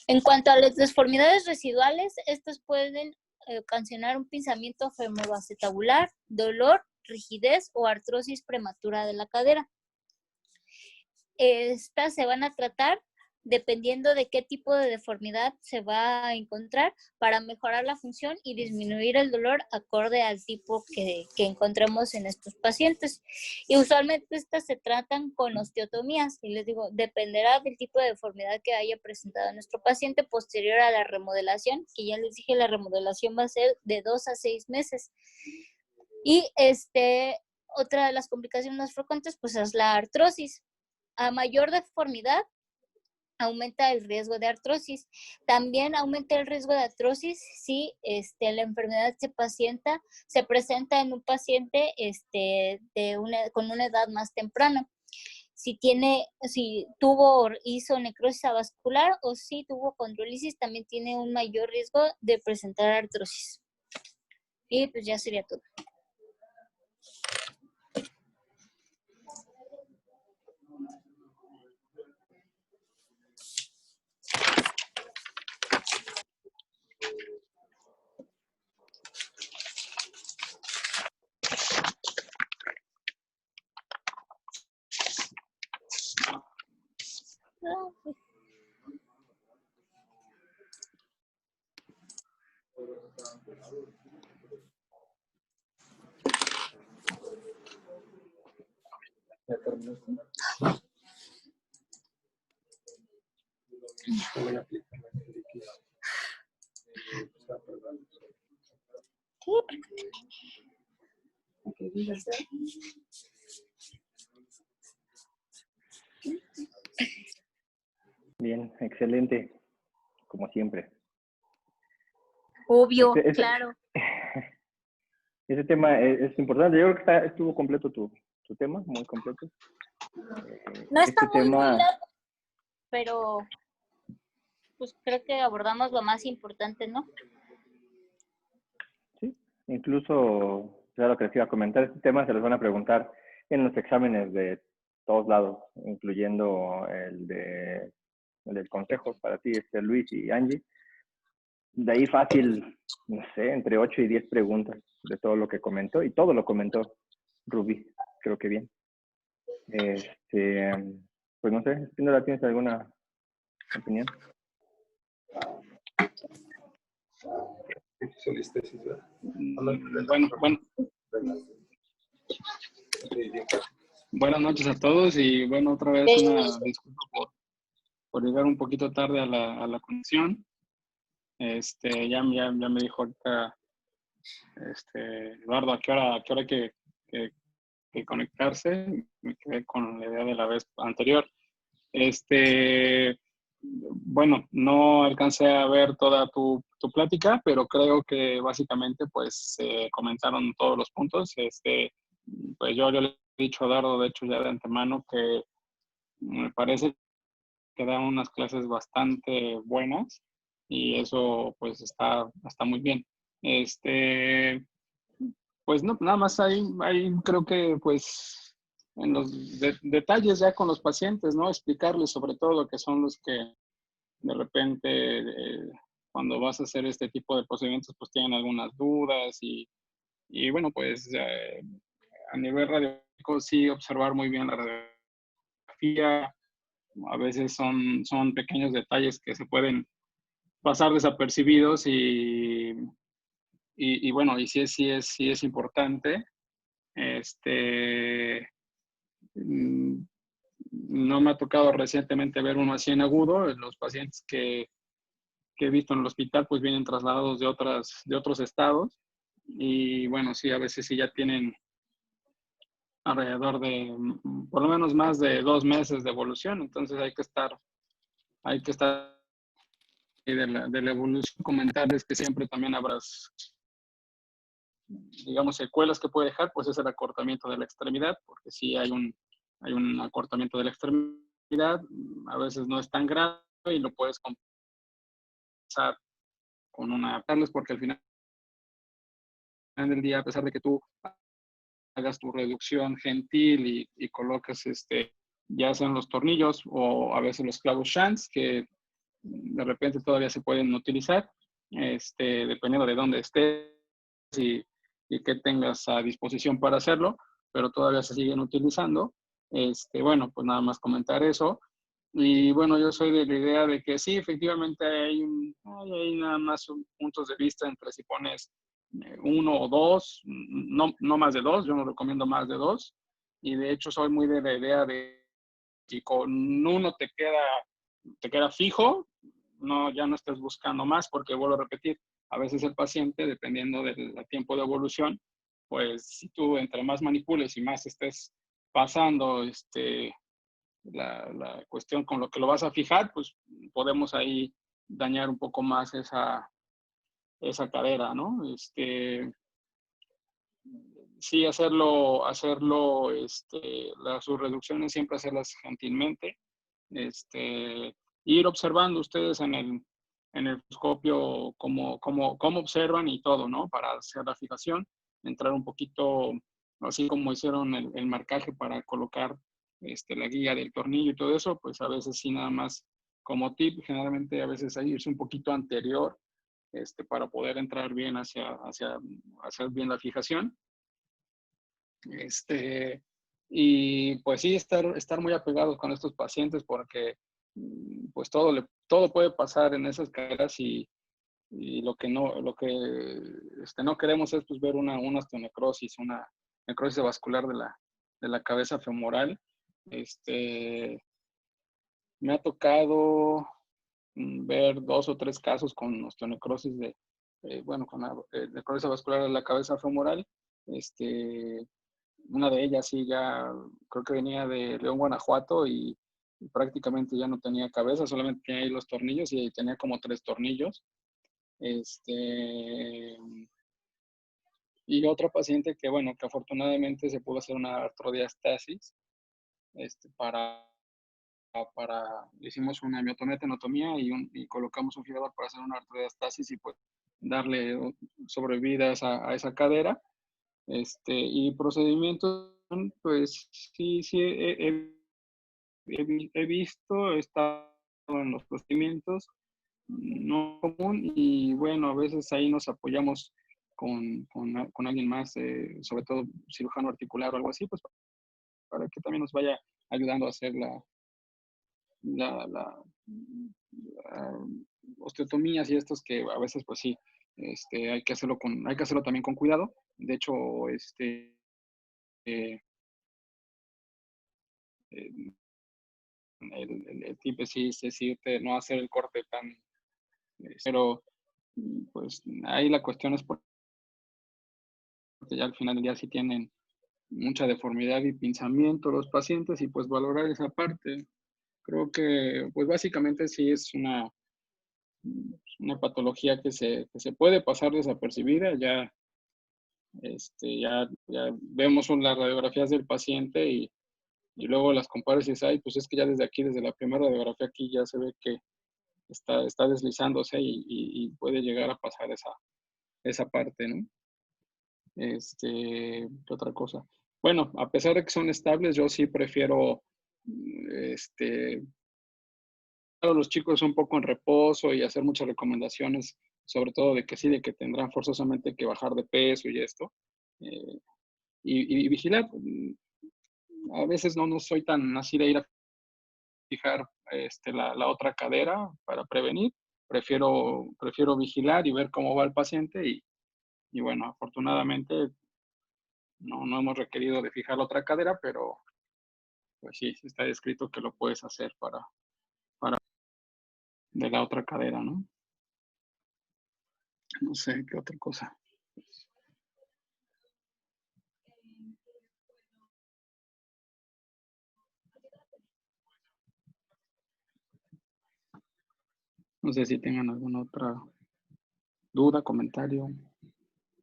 En cuanto a las deformidades residuales, estas pueden ocasionar un pinzamiento femoroacetabular, dolor, rigidez o artrosis prematura de la cadera. Estas se van a tratar dependiendo de qué tipo de deformidad se va a encontrar para mejorar la función y disminuir el dolor acorde al tipo que encontremos en estos pacientes. Y usualmente estas se tratan con osteotomías, y les digo, dependerá del tipo de deformidad que haya presentado nuestro paciente posterior a la remodelación, que ya les dije, la remodelación va a ser de 2 a 6 meses. Y otra de las complicaciones más frecuentes pues es la artrosis. A mayor deformidad, aumenta el riesgo de artrosis. También aumenta el riesgo de artrosis si la enfermedad se presenta en un paciente con una edad más temprana. Si tuvo o hizo necrosis avascular o si tuvo condrolisis, también tiene un mayor riesgo de presentar artrosis. Y pues ya sería todo. ¿Ya terminaste? Voy a aplicar la líquida. Bien, excelente, como siempre. Obvio, claro. Ese tema es importante. Yo creo que estuvo completo tu tema, muy completo. No está muy largo, pero pues creo que abordamos lo más importante, ¿no? Sí, incluso, ya lo que les iba a comentar, este tema se los van a preguntar en los exámenes de todos lados, incluyendo el del consejo para ti, Luis y Angie. De ahí fácil, no sé, entre 8 y 10 preguntas de todo lo que comentó, y todo lo comentó Rubí, creo que bien. Pues no sé, Espíndola, ¿tienes alguna opinión? Buenas noches a todos y bueno, otra vez una disculpa por llegar un poquito tarde a la conexión. Ya me dijo ahorita Eduardo a qué hora hay que conectarse. Me quedé con la idea de la vez anterior. Bueno, no alcancé a ver toda tu plática, pero creo que básicamente pues se comentaron todos los puntos. Pues yo le he dicho a Dardo, de hecho ya de antemano, que me parece que da unas clases bastante buenas y eso pues está muy bien. Pues no, nada más ahí creo que pues en los detalles ya con los pacientes, ¿no? Explicarles sobre todo que son los que de repente cuando vas a hacer este tipo de procedimientos pues tienen algunas dudas y bueno, pues a nivel radiológico sí observar muy bien la radiografía. A veces son pequeños detalles que se pueden pasar desapercibidos y bueno, y sí es importante. No me ha tocado recientemente ver uno así en agudo. Los pacientes que he visto en el hospital pues vienen trasladados de otros estados y bueno, sí, a veces sí ya tienen alrededor de por lo menos más de 2 meses de evolución, entonces hay que estar y de la evolución, comentarles que siempre también habrá, digamos, secuelas que puede dejar, pues es el acortamiento de la extremidad, porque sí hay un acortamiento de la extremidad, a veces no es tan grave y lo puedes compensar con una darles, porque al final del día, a pesar de que tú hagas tu reducción gentil y coloques ya sean los tornillos o a veces los clavos shanks, que de repente todavía se pueden utilizar, dependiendo de dónde estés y qué tengas a disposición para hacerlo, pero todavía se siguen utilizando. Bueno, pues nada más comentar eso. Y bueno, yo soy de la idea de que sí, efectivamente hay nada más puntos de vista entre si pones uno o dos, no más de dos, yo no recomiendo más de dos. Y de hecho soy muy de la idea de que con uno te queda fijo, no, ya no estés buscando más, porque vuelvo a repetir, a veces el paciente, dependiendo del tiempo de evolución, pues si tú entre más manipules y más estés pasando la cuestión con lo que lo vas a fijar, pues podemos ahí dañar un poco más esa cadera, ¿no? Sí, sus reducciones siempre hacerlas gentilmente, ir observando ustedes en el microscopio cómo observan y todo, ¿no? Para hacer la fijación, entrar un poquito, así como hicieron el marcaje para colocar la guía del tornillo y todo eso, pues a veces sí nada más como tip, generalmente a veces hay irse un poquito anterior, para poder entrar bien hacer bien la fijación. Y pues sí, estar muy apegados con estos pacientes porque pues todo puede pasar en esas caderas y lo que no queremos es pues ver una osteonecrosis, una necrosis vascular de la cabeza femoral. Me ha tocado ver 2 o 3 casos con osteonecrosis con la necrosis vascular de la cabeza femoral. Una de ellas sí ya creo que venía de León, Guanajuato y prácticamente ya no tenía cabeza, solamente tenía ahí los tornillos y tenía como 3 tornillos. Y otra paciente que, bueno, que afortunadamente se pudo hacer una artrodiastasis, hicimos una miotomía, tenotomía y colocamos un fijador para hacer una artrodiastasis y pues darle sobrevida a esa cadera. Y procedimientos, pues sí, he visto, he estado en los procedimientos no común y bueno, a veces ahí nos apoyamos con alguien más, sobre todo cirujano articular o algo así, pues para que también nos vaya ayudando a hacer la osteotomías y estos que a veces pues sí, hay que hacerlo también con cuidado. De hecho, eh, el tip sí es decirte no hacer el corte tan, pero pues ahí la cuestión es porque ya al final del día sí tienen mucha deformidad y pinzamiento los pacientes y pues valorar esa parte. Creo que pues básicamente sí es una patología que se puede pasar desapercibida. Ya vemos las radiografías del paciente y luego las comparas y dices, ay, pues es que ya desde aquí, desde la primera radiografía aquí ya se ve que está deslizándose y puede llegar a pasar esa parte, ¿no? ¿Qué otra cosa? Bueno, a pesar de que son estables, yo sí prefiero, a los chicos un poco en reposo y hacer muchas recomendaciones, sobre todo de que sí, de que tendrán forzosamente que bajar de peso y esto. Y vigilar. A veces no soy tan así de ir a fijar la otra cadera para prevenir. Prefiero vigilar y ver cómo va el paciente y bueno, afortunadamente no hemos requerido de fijar la otra cadera, pero pues sí, está descrito que lo puedes hacer para de la otra cadera, ¿no? No sé, ¿qué otra cosa? No sé si tengan alguna otra duda, comentario.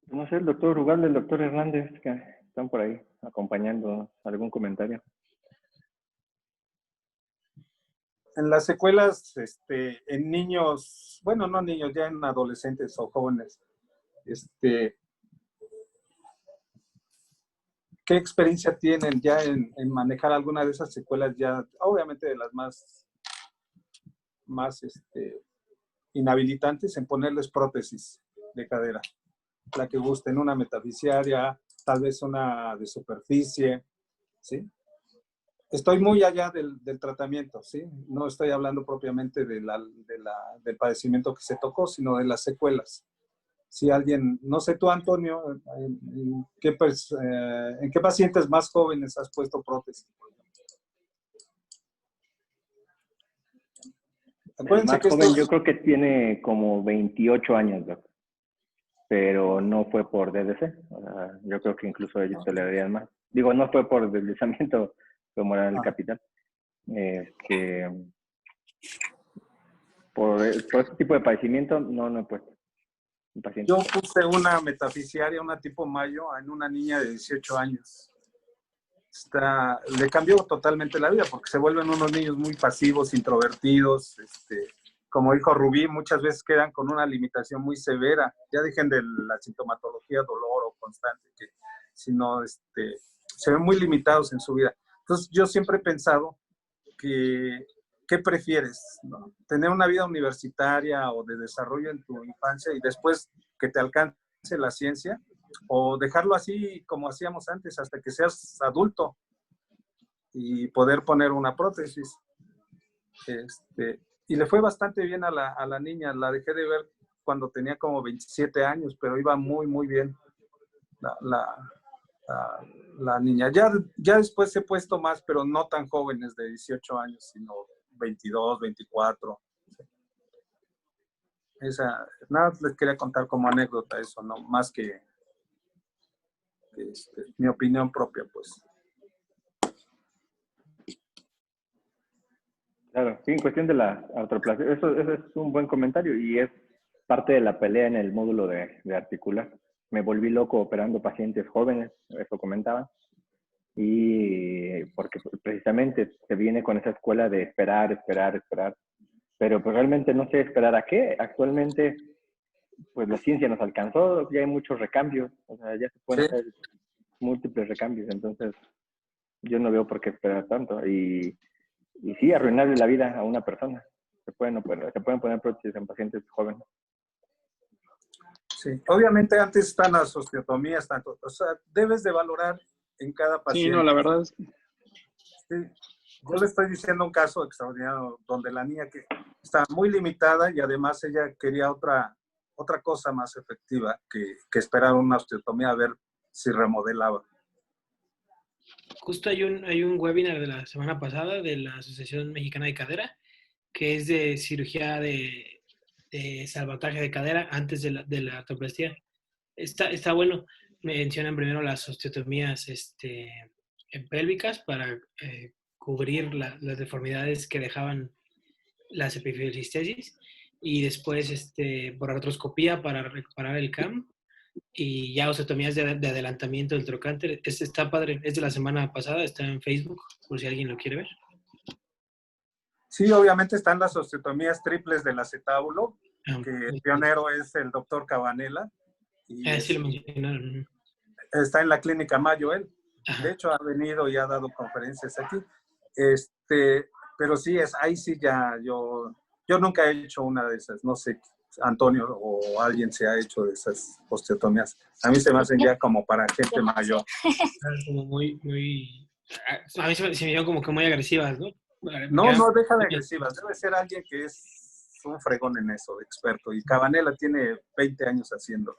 No sé, el doctor Ugalde, el doctor Hernández, que están por ahí acompañando, algún comentario. En las secuelas, en niños, bueno, no niños, ya en adolescentes o jóvenes, ¿qué experiencia tienen ya en manejar alguna de esas secuelas ya, obviamente de las más inhabilitantes, en ponerles prótesis de cadera? La que gusten, una metafisiaria, tal vez una de superficie, ¿sí? Estoy muy allá del tratamiento, ¿sí? No estoy hablando propiamente del padecimiento que se tocó, sino de las secuelas. Si alguien, no sé tú, Antonio, ¿en qué pacientes más jóvenes has puesto prótesis? El más joven yo creo que tiene como 28 años, doctor. Pero no fue por DDC. Yo creo que incluso ellos tolerarían más. Digo, no fue por deslizamiento femoral capital. Este, por este tipo de padecimiento no he puesto un paciente. Yo puse una metafisiaria, una tipo Mayo, en una niña de 18 años. Le cambió totalmente la vida porque se vuelven unos niños muy pasivos, introvertidos. Como dijo Rubí, muchas veces quedan con una limitación muy severa. Ya dejen de la sintomatología, dolor o constante, sino se ven muy limitados en su vida. Entonces, yo siempre he pensado que, ¿qué prefieres? ¿No? ¿Tener una vida universitaria o de desarrollo en tu infancia y después que te alcance la ciencia? ¿O dejarlo así como hacíamos antes hasta que seas adulto y poder poner una prótesis? Y le fue bastante bien a la niña. La dejé de ver cuando tenía como 27 años, pero iba muy, muy bien la niña. Ya después he puesto más, pero no tan jóvenes de 18 años, sino 22, 24. Nada, les quería contar como anécdota eso, ¿no? Más que mi opinión propia, pues. Claro, sí, en cuestión de la artroplasia, eso es un buen comentario y es parte de la pelea en el módulo de articular. Me volví loco operando pacientes jóvenes, eso comentaba, y porque precisamente se viene con esa escuela de esperar, pero pues realmente no sé esperar a qué. Actualmente, pues la ciencia nos alcanzó, ya hay muchos recambios, o sea, ya se pueden hacer múltiples recambios, entonces yo no veo por qué esperar tanto. Y sí, arruinarle la vida a una persona. Se pueden poner prótesis en pacientes jóvenes. Sí, obviamente antes están las osteotomías, o sea, debes de valorar en cada paciente. Sí, no, la verdad es que... Sí, yo le estoy diciendo un caso extraordinario donde la niña que está muy limitada y además ella quería otra cosa más efectiva que esperar una osteotomía a ver si remodelaba. Justo hay un webinar de la semana pasada de la Asociación Mexicana de Cadera, que es de cirugía de salvataje de cadera antes de la artroplastía. Está bueno. Mencionan primero las osteotomías pélvicas para cubrir las deformidades que dejaban las epifisistesis y después por artroscopía para reparar el CAM y ya osteotomías de adelantamiento del trocánter. Está padre, es de la semana pasada, está en Facebook, por si alguien lo quiere ver. Sí, obviamente están las osteotomías triples del acetábulo, que el pionero es el doctor Cabanela. Y sí lo mencionaron. Está en la clínica Mayo él. De hecho, ha venido y ha dado conferencias aquí. Pero sí, ahí sí ya yo nunca he hecho una de esas. No sé, Antonio o alguien se ha hecho de esas osteotomías. A mí se me hacen ya como para gente mayor. Como muy, a mí se me hicieron como que muy agresivas, ¿no? No, deja de agresivas. Debe ser alguien que es un fregón en eso, experto. Y Cabanela tiene 20 años haciendo.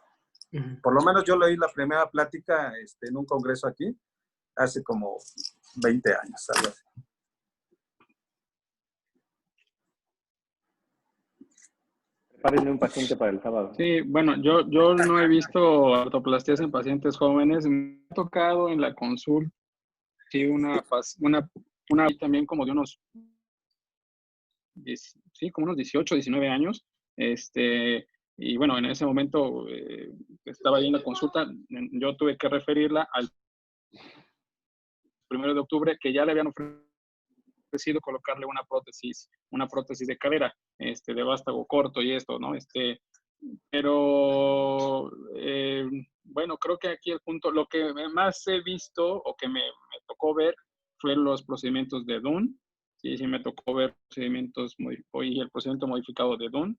Por lo menos yo leí la primera plática en un congreso aquí hace como 20 años, algo así. Prepárenme un paciente para el sábado. Sí, bueno, yo no he visto artroplastías en pacientes jóvenes. Me ha tocado en la consulta, sí, una también como de unos, sí, como unos 18, 19 años. Y bueno, en ese momento estaba ahí en la consulta, yo tuve que referirla al 1 de octubre, que ya le habían ofrecido colocarle una prótesis de cadera, de vástago corto y esto, ¿no? Pero, bueno, creo que aquí el punto, lo que más he visto o que me tocó ver fue los procedimientos de Dunn. Sí, me tocó ver procedimientos y el procedimiento modificado de Dunn.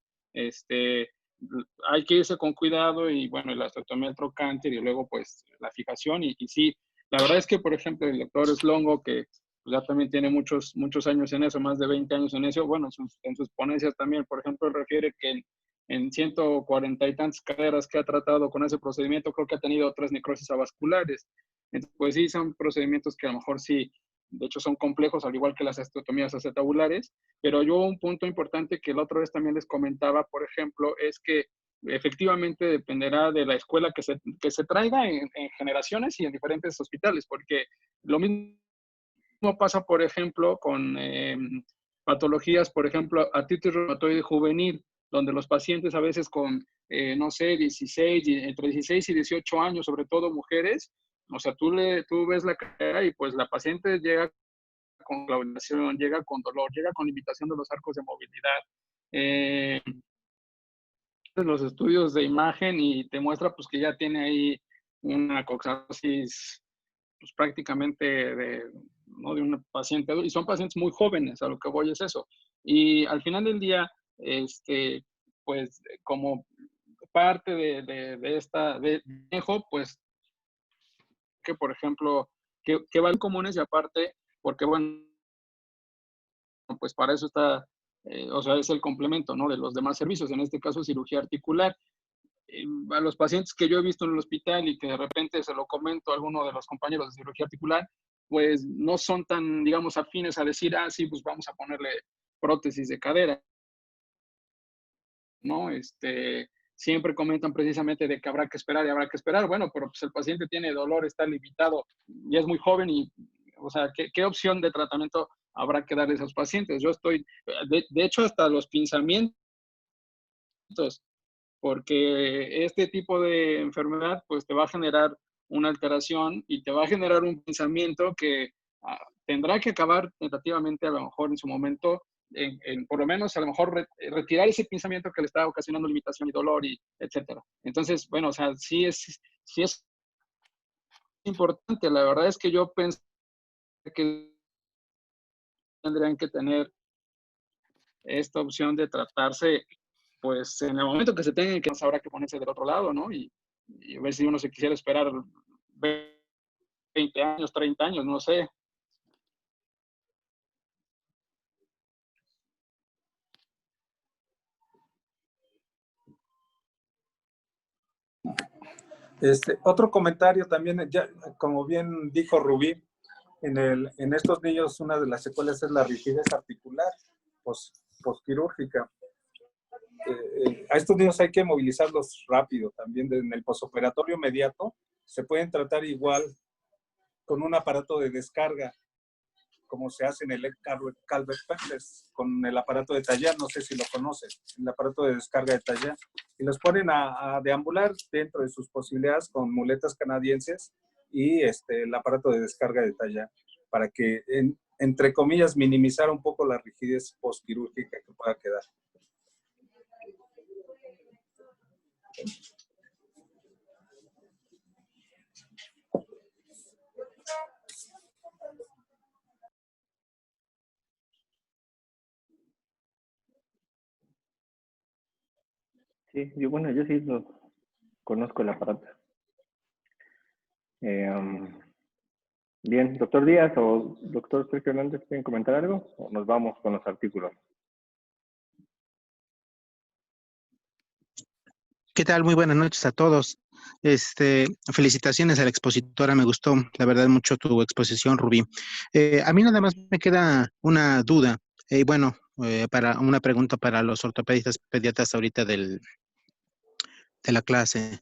Hay que irse con cuidado y, bueno, la osteotomía del trocánter y luego, pues, la fijación. Y sí, la verdad es que, por ejemplo, el doctor Slongo, que ya también tiene muchos años en eso, más de 20 años en eso, bueno, en sus ponencias también, por ejemplo, él refiere que en 140 y tantas caderas que ha tratado con ese procedimiento, creo que ha tenido 3 necrosis avasculares. Entonces, pues sí, son procedimientos que a lo mejor sí, de hecho son complejos, al igual que las osteotomías acetabulares, pero yo un punto importante que la otra vez también les comentaba, por ejemplo, es que efectivamente dependerá de la escuela que se traiga en generaciones y en diferentes hospitales, porque lo mismo mismo pasa, por ejemplo, con patologías, por ejemplo, artritis reumatoide juvenil, donde los pacientes a veces con, no sé, entre 16 y 18 años, sobre todo mujeres, o sea, tú ves la cara y pues la paciente llega con claudicación, llega con dolor, llega con limitación de los arcos de movilidad. Los estudios de imagen y te muestra pues que ya tiene ahí una coxarosis pues prácticamente ¿no? de una paciente adulta, y son pacientes muy jóvenes, a lo que voy es eso. Y al final del día, pues como parte de manejo, pues que por ejemplo, que van comunes y aparte, porque bueno, pues para eso está, o sea, es el complemento, ¿no? De los demás servicios, en este caso cirugía articular. A los pacientes que yo he visto en el hospital y que de repente se lo comento a alguno de los compañeros de cirugía articular, pues no son tan, digamos, afines a decir, ah, sí, pues vamos a ponerle prótesis de cadera, ¿no? Siempre comentan precisamente de que habrá que esperar y habrá que esperar. Bueno, pero pues el paciente tiene dolor, está limitado, ya es muy joven y, o sea, ¿qué opción de tratamiento habrá que darle a esos pacientes? Yo estoy, de hecho, hasta los pinzamientos, porque este tipo de enfermedad pues te va a generar una alteración y te va a generar un pensamiento que tendrá que acabar tentativamente a lo mejor en su momento, por lo menos a lo mejor retirar ese pensamiento que le está ocasionando limitación y dolor y etcétera. Entonces, bueno, o sea, sí es importante. La verdad es que yo pensé que tendrían que tener esta opción de tratarse pues en el momento que se tenga, que habrá que ponerse del otro lado, ¿no? Y a ver si uno se quisiera esperar 20 años, 30 años, no sé. Otro comentario también, ya, como bien dijo Rubí, en estos niños una de las secuelas es la rigidez articular postquirúrgica. A estos niños hay que movilizarlos rápido también. En el posoperatorio inmediato se pueden tratar igual con un aparato de descarga, como se hace en el Calvert-Perles, con el aparato de tallar, no sé si lo conoces, el aparato de descarga de tallar, y los ponen a deambular dentro de sus posibilidades con muletas canadienses y el aparato de descarga de tallar, para que, entre comillas, minimizar un poco la rigidez postquirúrgica que pueda quedar. Sí, yo sí lo conozco el aparato. Bien, doctor Díaz o doctor Sergio Hernández, ¿quieren comentar algo? ¿O nos vamos con los artículos? ¿Qué tal? Muy buenas noches a todos. Felicitaciones a la expositora, me gustó, la verdad, mucho tu exposición, Rubí. A mí nada más me queda una duda, para una pregunta para los ortopedistas pediatras ahorita de la clase.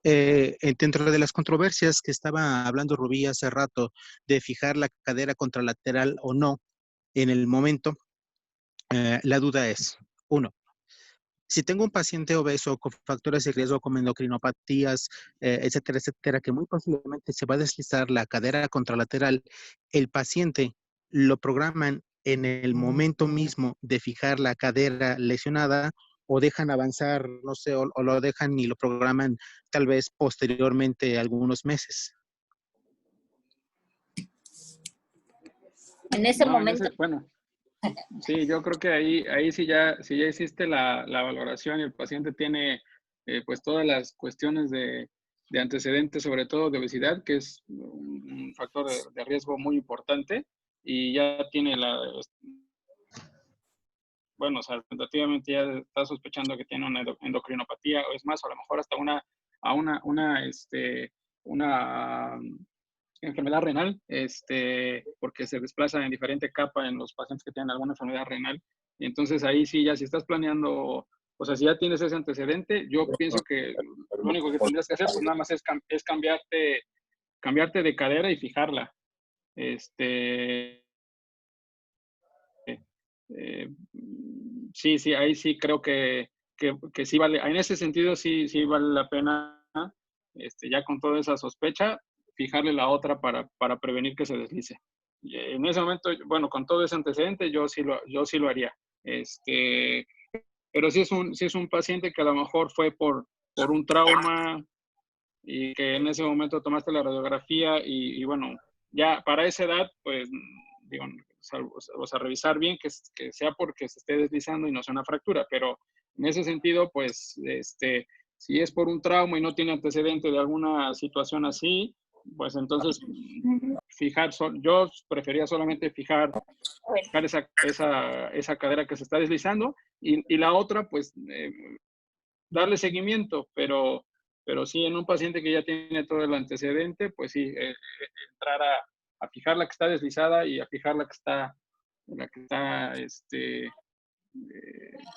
Dentro de las controversias que estaba hablando Rubí hace rato, de fijar la cadera contralateral o no en el momento, la duda es, uno, si tengo un paciente obeso con factores de riesgo como endocrinopatías, etcétera, etcétera, que muy posiblemente se va a deslizar la cadera contralateral, el paciente lo programan en el momento mismo de fijar la cadera lesionada o dejan avanzar, no sé, o lo dejan y lo programan tal vez posteriormente algunos meses. En ese momento. Bueno, sí, yo creo que ahí sí ya existe la valoración y el paciente tiene pues todas las cuestiones de antecedentes, sobre todo de obesidad, que es un factor de riesgo muy importante, y ya tiene bueno, o sea, tentativamente ya está sospechando que tiene una endocrinopatía, o es más, o a lo mejor hasta una enfermedad renal, porque se desplaza en diferente capa en los pacientes que tienen alguna enfermedad renal. Y entonces ahí sí, ya si estás planeando, o sea, si ya tienes ese antecedente, yo pienso que lo único que tendrías que hacer, pues nada más es cambiarte de cadera y fijarla. sí, ahí sí creo que sí vale, en ese sentido sí vale la pena, ya con toda esa sospecha, fijarle la otra para prevenir que se deslice. Y en ese momento, bueno, con todo ese antecedente, yo sí lo haría. Pero si es un paciente que a lo mejor fue por un trauma y que en ese momento tomaste la radiografía y bueno, ya para esa edad, pues, digo, o sea, revisar bien que sea porque se esté deslizando y no sea una fractura, pero en ese sentido, pues, si es por un trauma y no tiene antecedente de alguna situación así, pues entonces yo prefería solamente fijar esa cadera que se está deslizando y la otra, pues, darle seguimiento, pero sí en un paciente que ya tiene todo el antecedente, pues sí, entrar a fijar la que está deslizada y a fijar la que está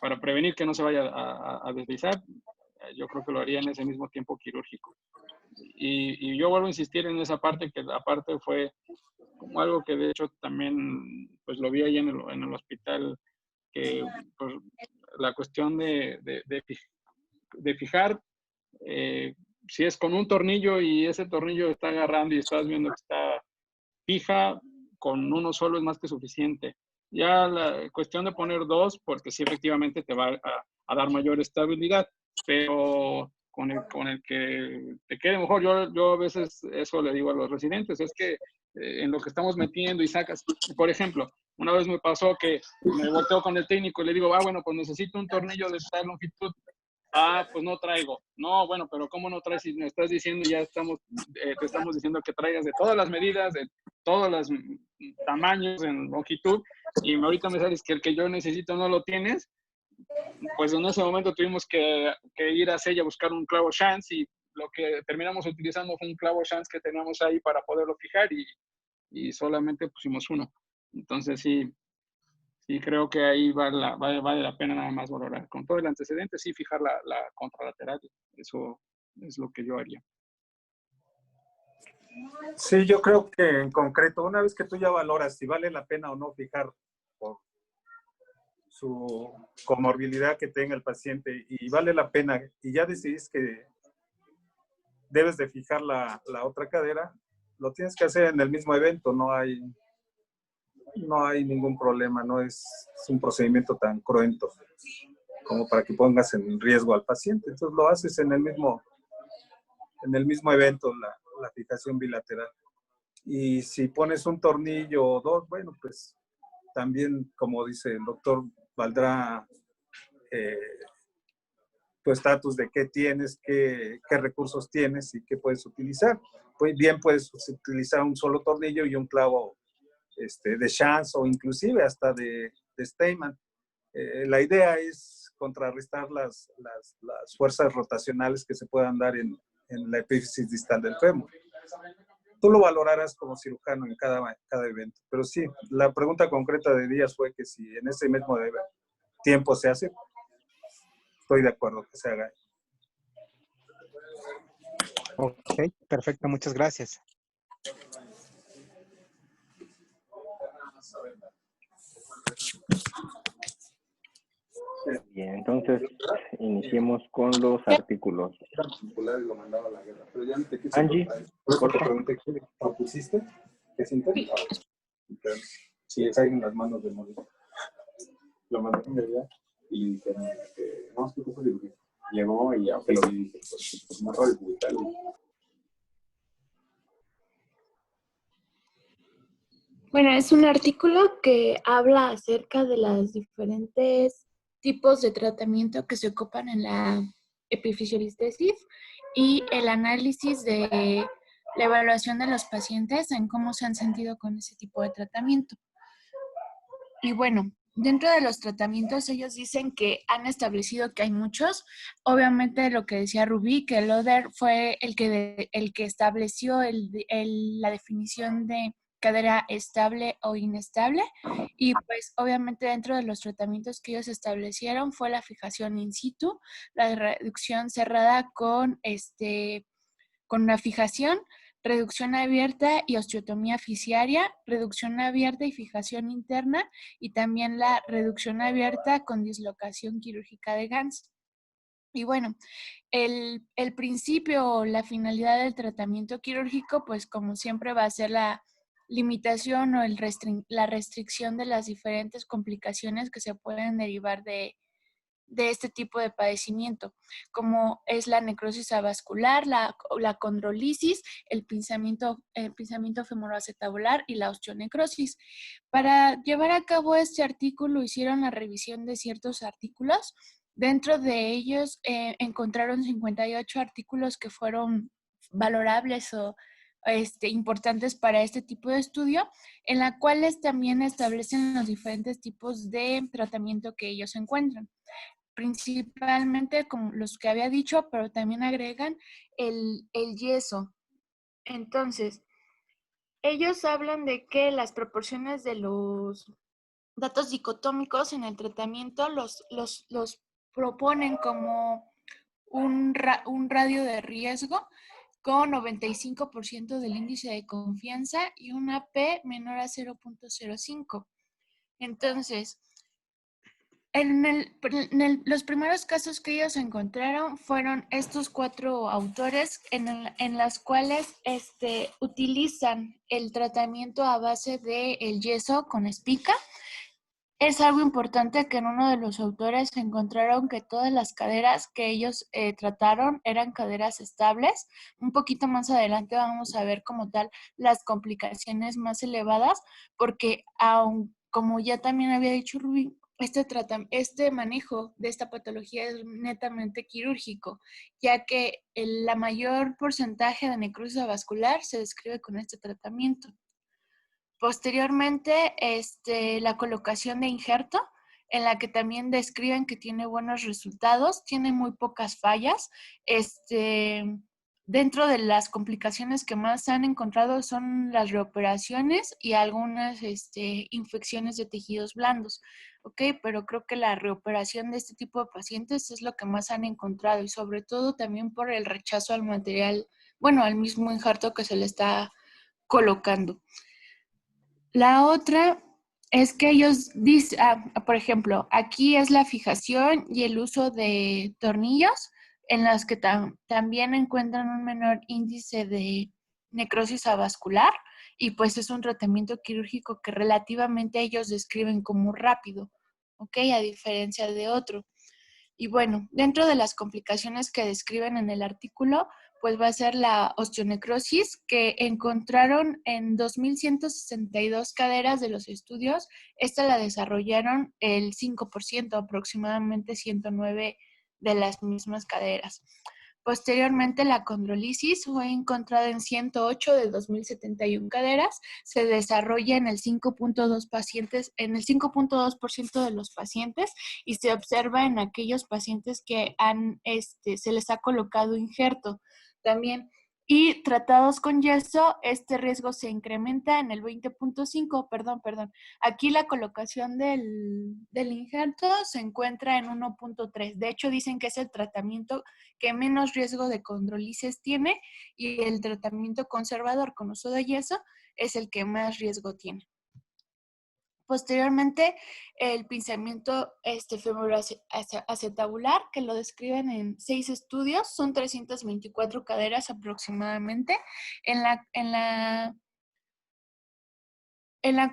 para prevenir que no se vaya a deslizar, yo creo que lo haría en ese mismo tiempo quirúrgico. Y yo vuelvo a insistir en esa parte, que aparte fue como algo que de hecho también pues lo vi ahí en el hospital, que pues, la cuestión de fijar, si es con un tornillo y ese tornillo está agarrando y estás viendo que está fija, con uno solo es más que suficiente. Ya la cuestión de poner dos, porque sí efectivamente te va a dar mayor estabilidad, pero con el que te quede mejor, yo a veces eso le digo a los residentes, es que en lo que estamos metiendo y sacas, por ejemplo, una vez me pasó que me volteo con el técnico y le digo, bueno, pues necesito un tornillo de tal longitud. Pues no traigo. No, bueno, pero ¿cómo no traes? Si me estás diciendo, te estamos diciendo que traigas de todas las medidas, de todos los tamaños en longitud, y ahorita me sales que el que yo necesito no lo tienes. Pues en ese momento tuvimos que ir a Sella a buscar un clavo Chance, y lo que terminamos utilizando fue un clavo Chance que teníamos ahí para poderlo fijar, y solamente pusimos uno. Entonces sí creo que ahí vale la pena nada más valorar. Con todo el antecedente, sí fijar la contralateral. Eso es lo que yo haría. Sí, yo creo que en concreto, una vez que tú ya valoras si vale la pena o no fijar por su comorbilidad que tenga el paciente y vale la pena, y ya decidís que debes de fijar la otra cadera, lo tienes que hacer en el mismo evento, no hay ningún problema, no es un procedimiento tan cruento como para que pongas en riesgo al paciente. Entonces lo haces en el mismo evento, la fijación bilateral. Y si pones un tornillo o dos, bueno, pues también, como dice el doctor, valdrá tu estatus de qué tienes, qué recursos tienes y qué puedes utilizar. Pues bien puedes utilizar un solo tornillo y un clavo de Chance o inclusive hasta de Steinmann. La idea es contrarrestar las fuerzas rotacionales que se puedan dar en la epífisis distal del fémur. Tú lo valorarás como cirujano en cada evento. Pero sí, la pregunta concreta de Díaz fue que si en ese mismo tiempo se hace, estoy de acuerdo que se haga. Ok, perfecto, muchas gracias. Bien, entonces iniciemos con los artículos. Angie, por te pregunté qué propusiste, qué sintetizó. Sí, es ahí en las manos de Mónica. Lo mandé en realidad y dijeron que no, es que fue cirugía. Llegó y aunque lo vi, pues más radio digital. Bueno, es un artículo que habla acerca de los diferentes tipos de tratamiento que se ocupan en la epifisiolistesis y el análisis de la evaluación de los pacientes en cómo se han sentido con ese tipo de tratamiento. Y bueno, dentro de los tratamientos ellos dicen que han establecido que hay muchos. Obviamente lo que decía Rubí, que Loder fue el que estableció la definición de cadera estable o inestable, y pues obviamente dentro de los tratamientos que ellos establecieron fue la fijación in situ, la reducción cerrada con una fijación, reducción abierta y osteotomía fisiaria, reducción abierta y fijación interna, y también la reducción abierta con dislocación quirúrgica de Gans. Y bueno, el principio o la finalidad del tratamiento quirúrgico, pues como siempre va a ser la limitación o la restricción de las diferentes complicaciones que se pueden derivar de este tipo de padecimiento, como es la necrosis avascular, la condrolisis, el pinzamiento femoroacetabular y la osteonecrosis. Para llevar a cabo este artículo hicieron la revisión de ciertos artículos. Dentro de ellos encontraron 58 artículos que fueron valorables o importantes para este tipo de estudio, en la cuales también establecen los diferentes tipos de tratamiento que ellos encuentran. Principalmente como los que había dicho, pero también agregan el yeso. Entonces, ellos hablan de que las proporciones de los datos dicotómicos en el tratamiento los proponen como un radio de riesgo con 95% del índice de confianza y una P menor a 0.05. Entonces, los primeros casos que ellos encontraron fueron estos 4 autores en las cuales utilizan el tratamiento a base del yeso con espica. Es algo importante que en uno de los autores encontraron que todas las caderas que ellos trataron eran caderas estables. Un poquito más adelante vamos a ver como tal las complicaciones más elevadas, porque como ya también había dicho Rubí, este manejo de esta patología es netamente quirúrgico, ya que la mayor porcentaje de necrosis avascular se describe con este tratamiento. Posteriormente, la colocación de injerto, en la que también describen que tiene buenos resultados, tiene muy pocas fallas. Dentro de las complicaciones que más se han encontrado son las reoperaciones y algunas infecciones de tejidos blandos. ¿Ok? Pero creo que la reoperación de este tipo de pacientes es lo que más han encontrado, y sobre todo también por el rechazo al material, bueno, al mismo injerto que se le está colocando. La otra es que ellos dicen, por ejemplo, aquí es la fijación y el uso de tornillos, en las que también encuentran un menor índice de necrosis avascular, y pues es un tratamiento quirúrgico que relativamente ellos describen como rápido, ¿ok? A diferencia de otro. Y bueno, dentro de las complicaciones que describen en el artículo, pues va a ser la osteonecrosis, que encontraron en 2.162 caderas de los estudios. Esta la desarrollaron el 5%, aproximadamente 109 de las mismas caderas. Posteriormente, la condrolisis fue encontrada en 108 de 2.071 caderas. Se desarrolla en el 5.2% de los pacientes, y se observa en aquellos pacientes que se les ha colocado injerto también. Y tratados con yeso, este riesgo se incrementa en el 20.5, perdón. Aquí la colocación del injerto se encuentra en 1.3. De hecho, dicen que es el tratamiento que menos riesgo de condrolisis tiene, y el tratamiento conservador con uso de yeso es el que más riesgo tiene. Posteriormente, el pinzamiento femoroacetabular, que lo describen en 6 estudios, son 324 caderas aproximadamente, en la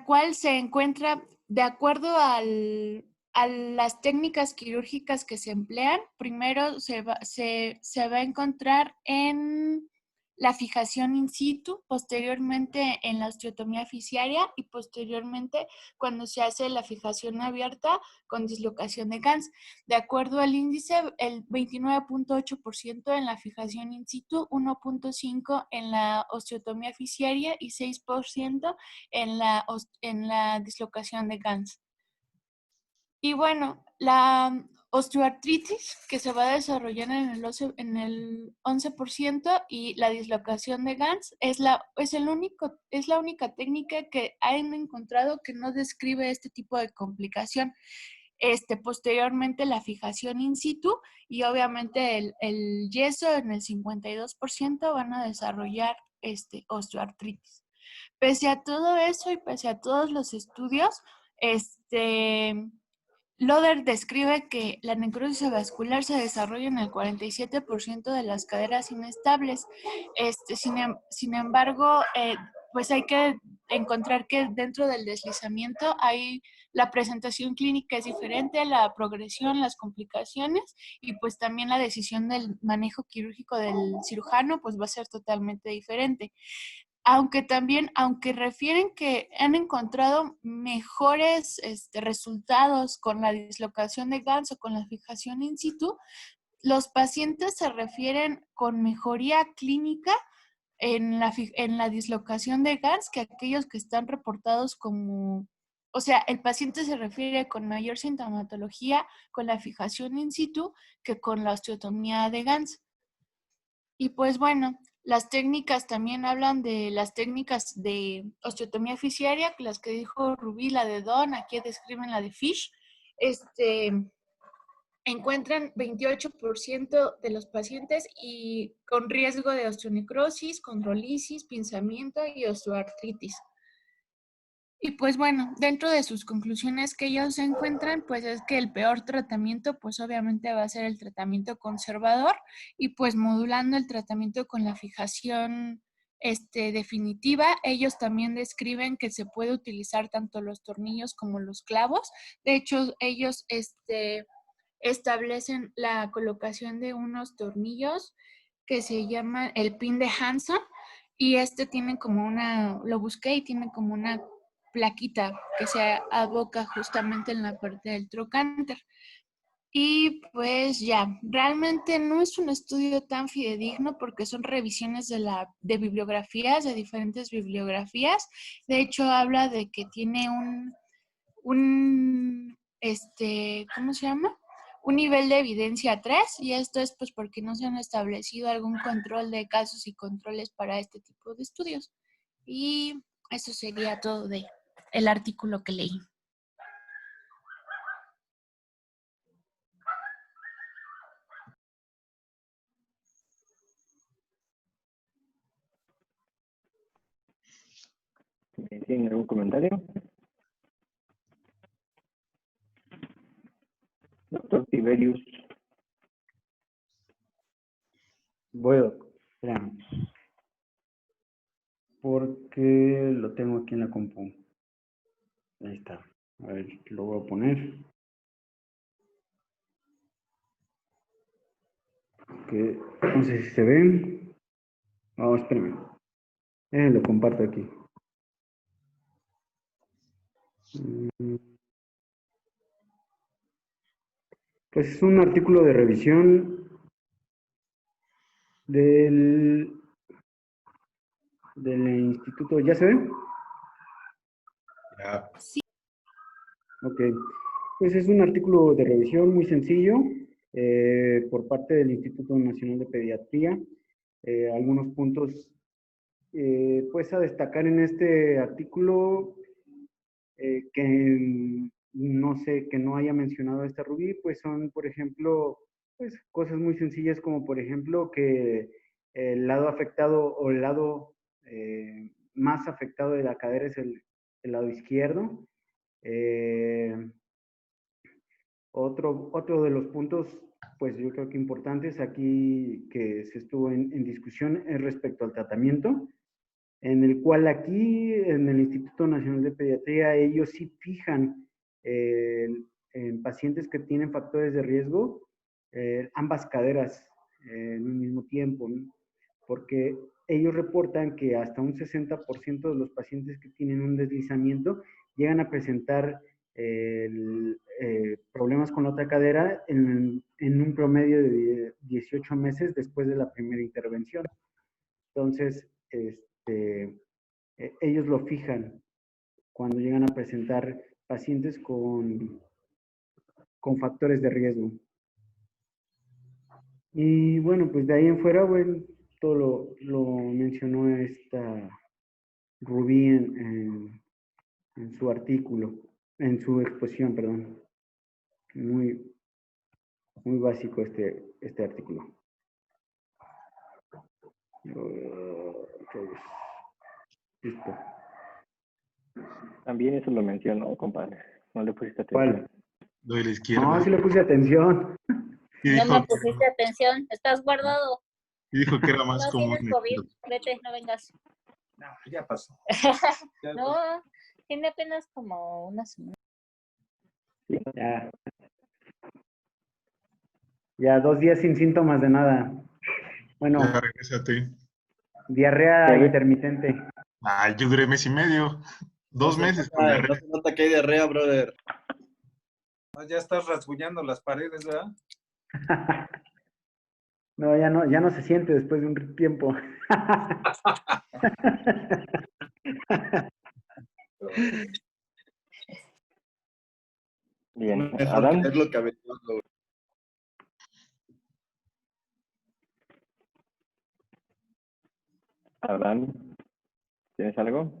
cual se encuentra, de acuerdo a las técnicas quirúrgicas que se emplean, primero se va a encontrar en la fijación in situ, posteriormente en la osteotomía fisiaria, y posteriormente cuando se hace la fijación abierta con dislocación de Gans. De acuerdo al índice, el 29.8% en la fijación in situ, 1.5% en la osteotomía fisiaria y 6% en la dislocación de Gans. Y bueno, la osteoartritis, que se va a desarrollar en el 11%, y la dislocación de Gans es la única técnica que han encontrado que no describe este tipo de complicación. Posteriormente, la fijación in situ y obviamente el yeso en el 52% van a desarrollar osteoartritis. Pese a todo eso y pese a todos los estudios, Loder describe que la necrosis vascular se desarrolla en el 47% de las caderas inestables. Sin embargo, pues hay que encontrar que dentro del deslizamiento la presentación clínica es diferente, la progresión, las complicaciones y pues también la decisión del manejo quirúrgico del cirujano pues va a ser totalmente diferente. Aunque refieren que han encontrado mejores resultados con la dislocación de Gans o con la fijación in situ, los pacientes se refieren con mejoría clínica en la dislocación de Gans que aquellos que están reportados como... O sea, el paciente se refiere con mayor sintomatología con la fijación in situ que con la osteotomía de Gans. Y pues bueno, las técnicas también hablan de las técnicas de osteotomía fisaria, las que dijo Rubí, la de Don, aquí describen la de Fish. Encuentran 28% de los pacientes y con riesgo de osteonecrosis, condrolisis, pinzamiento y osteoartritis. Y pues bueno, dentro de sus conclusiones que ellos encuentran, pues es que el peor tratamiento, pues obviamente va a ser el tratamiento conservador y pues modulando el tratamiento con la fijación definitiva. Ellos también describen que se puede utilizar tanto los tornillos como los clavos. De hecho, ellos establecen la colocación de unos tornillos que se llaman el pin de Hanson y tiene como lo busqué y tiene como una plaquita que se aboca justamente en la parte del trocánter. Y pues ya, realmente no es un estudio tan fidedigno porque son revisiones de bibliografías, de diferentes bibliografías. De hecho, habla de que tiene ¿cómo se llama? Un nivel de evidencia 3 y esto es pues porque no se han establecido algún control de casos y controles para este tipo de estudios. Y eso sería todo de el artículo que leí. ¿Tienen algún comentario? Doctor Tiberius. Bueno, espérame. Porque lo tengo aquí en la compu. Ahí está. A ver, lo voy a poner. Que no sé si se ven. No, espérame. Lo comparto aquí. Pues es un artículo de revisión del instituto. ¿Ya se ve? Ya. Sí. Ok. Pues es un artículo de revisión muy sencillo por parte del Instituto Nacional de Pediatría. Algunos puntos pues a destacar en este artículo que no sé, que no haya mencionado Rubí, pues son, por ejemplo, pues cosas muy sencillas como, por ejemplo, que el lado afectado o el lado más afectado de la cadera es el lado izquierdo. Otro de los puntos, pues yo creo que importantes aquí que se estuvo en discusión es respecto al tratamiento, en el cual aquí en el Instituto Nacional de Pediatría ellos sí fijan en pacientes que tienen factores de riesgo ambas caderas en un mismo tiempo, ¿no? Porque ellos reportan que hasta un 60% de los pacientes que tienen un deslizamiento llegan a presentar problemas con la otra cadera en un promedio de 18 meses después de la primera intervención. Entonces, ellos lo fijan cuando llegan a presentar pacientes con factores de riesgo. Y bueno, pues de ahí en fuera, bueno, todo lo mencionó esta Rubí en su artículo, en su exposición, perdón. Muy básico este artículo. todos. Listo. También eso lo mencionó, compadre. No le pusiste ¿Cuál? atención. Lo de la izquierda. No, sí le puse atención. Y No dijo, me pusiste atención. Estás guardado. y dijo que era más No común. tienes COVID. Vete, no vengas. No, ya pasó. No, tiene apenas como una semana. Ya. Ya 2 días sin síntomas de nada. Bueno, Ya regrésate. diarrea intermitente. Ah, yo duré mes y medio. 2 meses con No diarrea. se nota que hay diarrea, brother. No, ya estás rasguñando las paredes, ¿verdad? No, ya no se siente después de un tiempo. Bien. Mejor Adán, tenerlo que aventarlo. Adán, ¿tienes algo?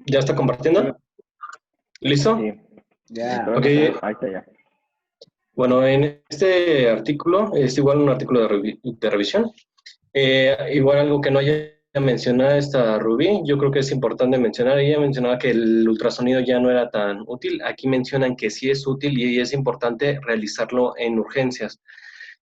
¿Ya está compartiendo? ¿Listo? Sí. Ya. Ok. Ahí está ya. Bueno, en este artículo es igual un artículo de revisión. Igual algo que no haya mencionado esta Rubí, yo creo que es importante mencionar. Ella mencionaba que el ultrasonido ya no era tan útil. Aquí mencionan que sí es útil y es importante realizarlo en urgencias,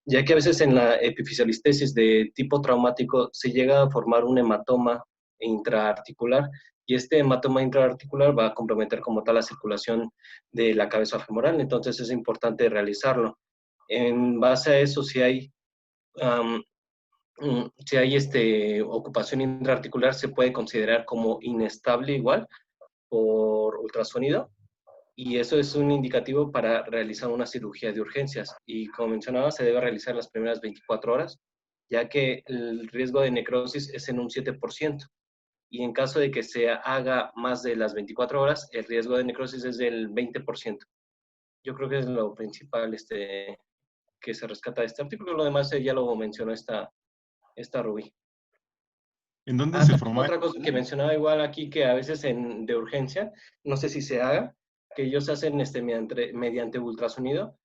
ya que a veces en la epifisialistesis de tipo traumático se llega a formar un hematoma intraarticular y este hematoma intraarticular va a comprometer como tal la circulación de la cabeza femoral, entonces es importante realizarlo. En base a eso, si hay ocupación intraarticular, se puede considerar como inestable igual por ultrasonido, y eso es un indicativo para realizar una cirugía de urgencias. Y como mencionaba, se debe realizar las primeras 24 horas, ya que el riesgo de necrosis es en un 7%. Y en caso de que se haga más de las 24 horas, el riesgo de necrosis es del 20%. Yo creo que es lo principal que se rescata de este artículo. Lo demás ya lo mencionó esta Rubí. ¿En dónde se formó? Otra cosa que mencionaba igual aquí, que a veces de urgencia, no sé si se haga, que ellos hacen mediante ultrasonido,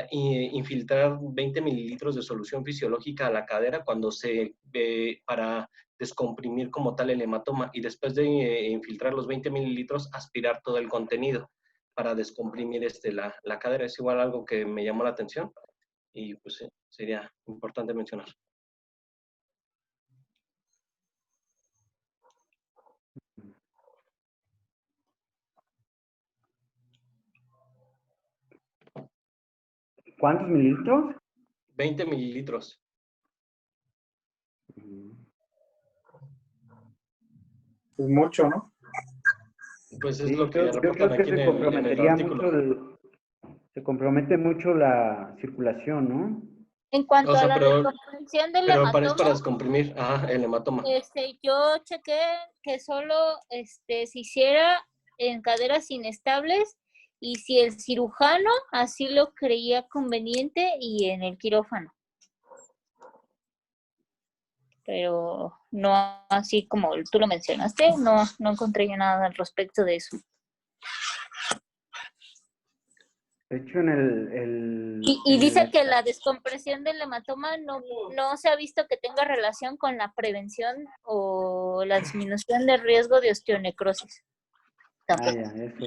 infiltrar 20 mililitros de solución fisiológica a la cadera cuando para descomprimir como tal el hematoma, y después de infiltrar los 20 mililitros, aspirar todo el contenido para descomprimir la cadera. Es igual algo que me llamó la atención y pues sería importante mencionar. ¿Cuántos mililitros? 20 mililitros. Es mucho, ¿no? Pues es Sí, lo que yo creo reportan que aquí se en el comprometería artículo. mucho se compromete mucho la circulación, ¿no? En cuanto O a sea, la pero descompresión del es para hematoma, descomprimir el hematoma. yo chequé que solo se hiciera en caderas inestables y si el cirujano así lo creía conveniente y en el quirófano. Pero no así como tú lo mencionaste, no encontré yo nada al respecto de eso. De hecho, en Y dice que la descompresión del hematoma no se ha visto que tenga relación con la prevención o la disminución del riesgo de osteonecrosis. Tampoco. Ya, eso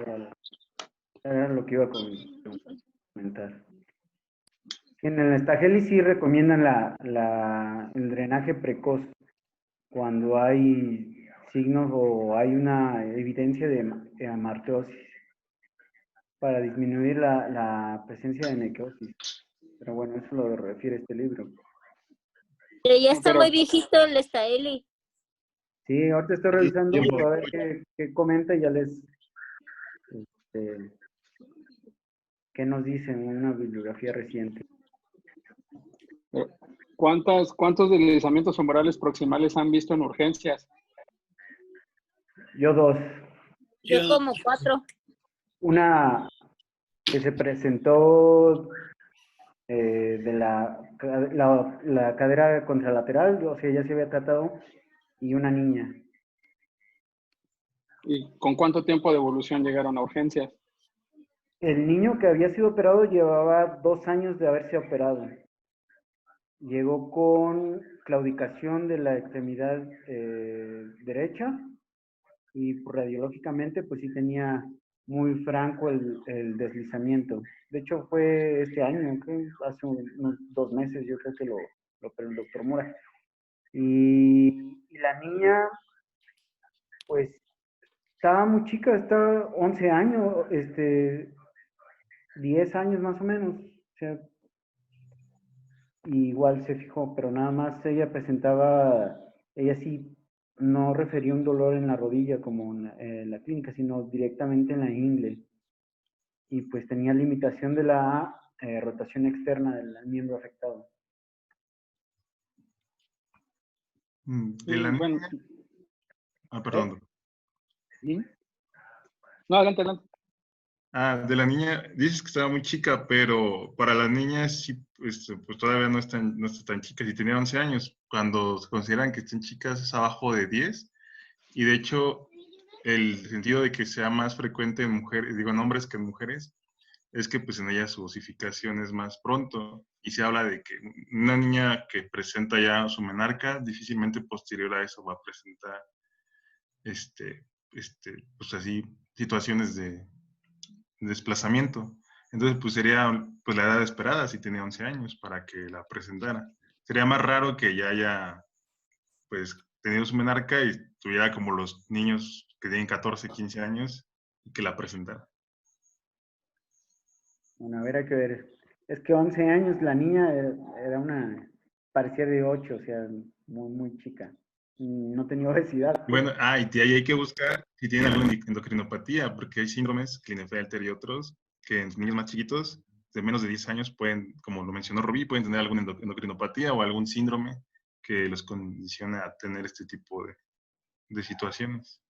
era lo que iba a comentar. En el Stageli sí recomiendan el drenaje precoz cuando hay signos o hay una evidencia de amarteosis para disminuir la presencia de necrosis. Pero bueno, eso lo refiere este libro. Pero ya está muy viejito el Staheli. Sí, ahorita estoy revisando a ver qué comenta y ya qué nos dice en una bibliografía reciente. ¿Cuántos deslizamientos femorales proximales han visto en urgencias? Yo 2. Yo como 4. Una que se presentó de la cadera contralateral, o sea, ya se había tratado, y una niña. ¿Y con cuánto tiempo de evolución llegaron a urgencias? El niño que había sido operado llevaba 2 años de haberse operado. Llegó con claudicación de la extremidad derecha y radiológicamente pues sí tenía muy franco el deslizamiento. De hecho fue este año, hace unos 2 meses yo creo que lo operó el doctor Mora. Y la niña pues estaba muy chica, estaba 11 años, 10 años más o menos. O sea, igual se fijó, pero nada más ella sí no refería un dolor en la rodilla como en la clínica, sino directamente en la ingle. Y pues tenía limitación de la rotación externa del miembro afectado. De la Bueno, niña. Ah, perdón. ¿Sí? no, adelante, adelante. De la niña, dices que estaba muy chica, pero para las niñas sí, pues todavía no está tan chica, si tenía 11 años. Cuando se consideran que estén chicas es abajo de 10. Y de hecho, el sentido de que sea más frecuente en mujeres, digo en hombres que en mujeres, es que pues en ellas su osificación es más pronto. Y se habla de que una niña que presenta ya su menarca, difícilmente posterior a eso va a presentar pues así, situaciones de desplazamiento. Entonces, pues sería pues la edad esperada si tenía 11 años para que la presentara. Sería más raro que ya haya pues tenido su menarca y tuviera como los niños que tienen 14, 15 años y que la presentara. Bueno, a ver, hay que ver. Es que 11 años, la niña parecía de 8, o sea, muy, muy chica. No tenía obesidad, pues. Bueno, y ahí hay que buscar si tienen alguna endocrinopatía, porque hay síndromes, Klinefelter y otros, que en niños más chiquitos, de menos de 10 años, pueden, como lo mencionó Rubí, pueden tener alguna endocrinopatía o algún síndrome que los condiciona a tener este tipo de situaciones.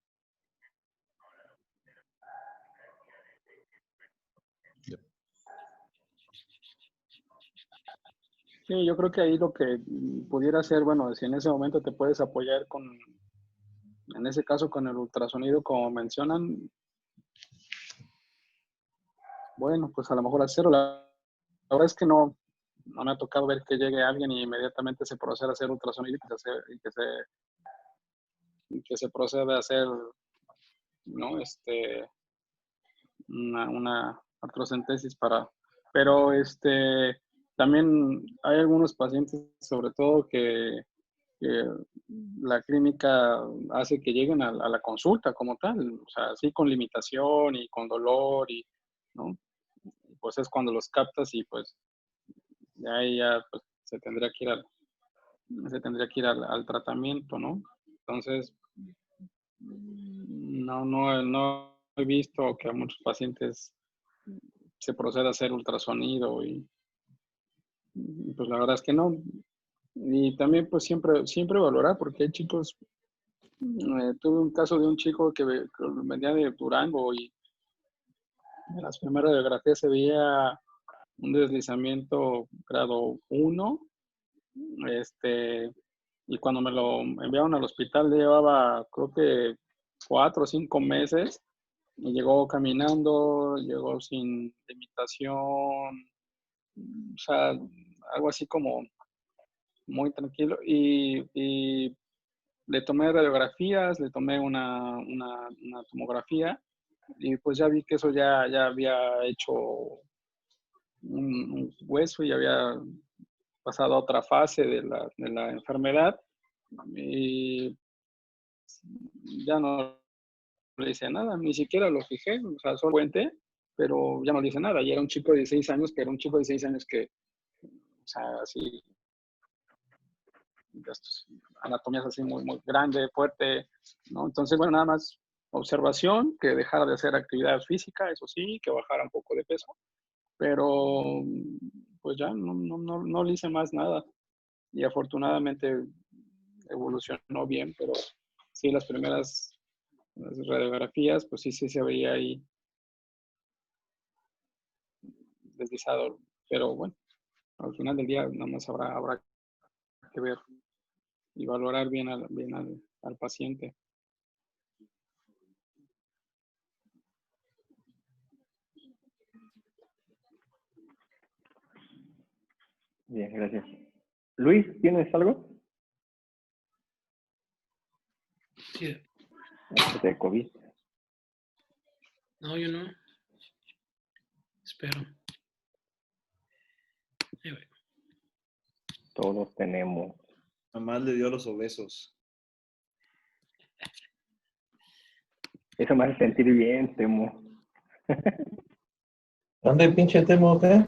Sí, yo creo que ahí lo que pudiera ser, bueno, si en ese momento te puedes apoyar en ese caso con el ultrasonido, como mencionan, bueno, pues a lo mejor hacerlo. La verdad es que no me ha tocado ver que llegue alguien y inmediatamente se proceda a hacer ultrasonido y que se proceda a hacer, ¿no? Una artrocentesis pero también hay algunos pacientes, sobre todo que la clínica hace que lleguen a la consulta como tal, o sea, sí con limitación y con dolor ¿no? Pues es cuando los captas y pues de ahí ya pues, se tendría que ir al tratamiento, ¿no? Entonces, no he visto que a muchos pacientes se proceda a hacer ultrasonido y pues la verdad es que no. Y también pues siempre valorar, porque hay chicos, tuve un caso de un chico que venía de Durango y en las primeras radiografías se veía un deslizamiento grado 1, y cuando me lo enviaron al hospital llevaba creo que 4 o 5 meses y llegó caminando, llegó sin limitación, o sea, algo así como muy tranquilo y le tomé radiografías, le tomé una tomografía y pues ya vi que eso ya había hecho un hueso y había pasado a otra fase de la enfermedad y ya no le hice nada, ni siquiera lo fijé, o sea, solo cuenté, pero ya no le hice nada. Y era un chico de 16 años, que era un chico de 16 años que, o sea, así, anatomía es así muy, muy grande, fuerte, ¿no? Entonces, bueno, nada más observación, que dejara de hacer actividad física, eso sí, que bajara un poco de peso, pero pues ya no le hice más nada. Y afortunadamente evolucionó bien, pero sí, las primeras radiografías, pues sí se veía ahí deslizado, pero bueno, al final del día nada más habrá que ver y valorar bien al paciente. Bien, gracias. Luis, ¿tienes algo? Sí. De COVID. No, yo no. Espero. Ahí voy. Todos tenemos. Mamá le dio a los obesos. Eso me hace sentir bien, Temo. ¿Dónde pinche Temo, qué?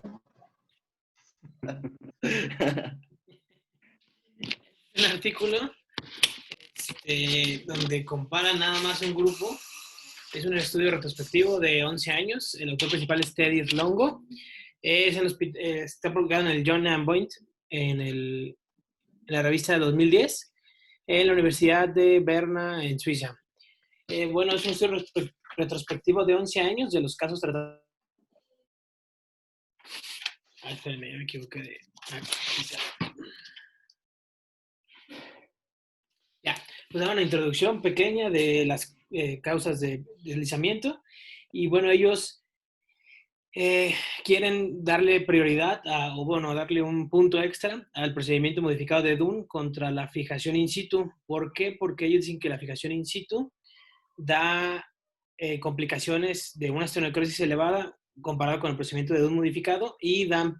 Un artículo donde comparan nada más un grupo. Es un estudio retrospectivo de 11 años. El autor principal es Teddy Longo. Está publicado en el John and Point en la revista de 2010 en la Universidad de Berna, en Suiza. Bueno, es un estudio retrospectivo de 11 años de los casos tratados. Espérenme, ya me equivoqué de... Ya, pues da una introducción pequeña de las causas de deslizamiento y bueno, ellos quieren darle prioridad darle un punto extra al procedimiento modificado de Dunn contra la fijación in situ. ¿Por qué? Porque ellos dicen que la fijación in situ da complicaciones de una osteonecrosis elevada comparado con el procedimiento de Dunn modificado y dan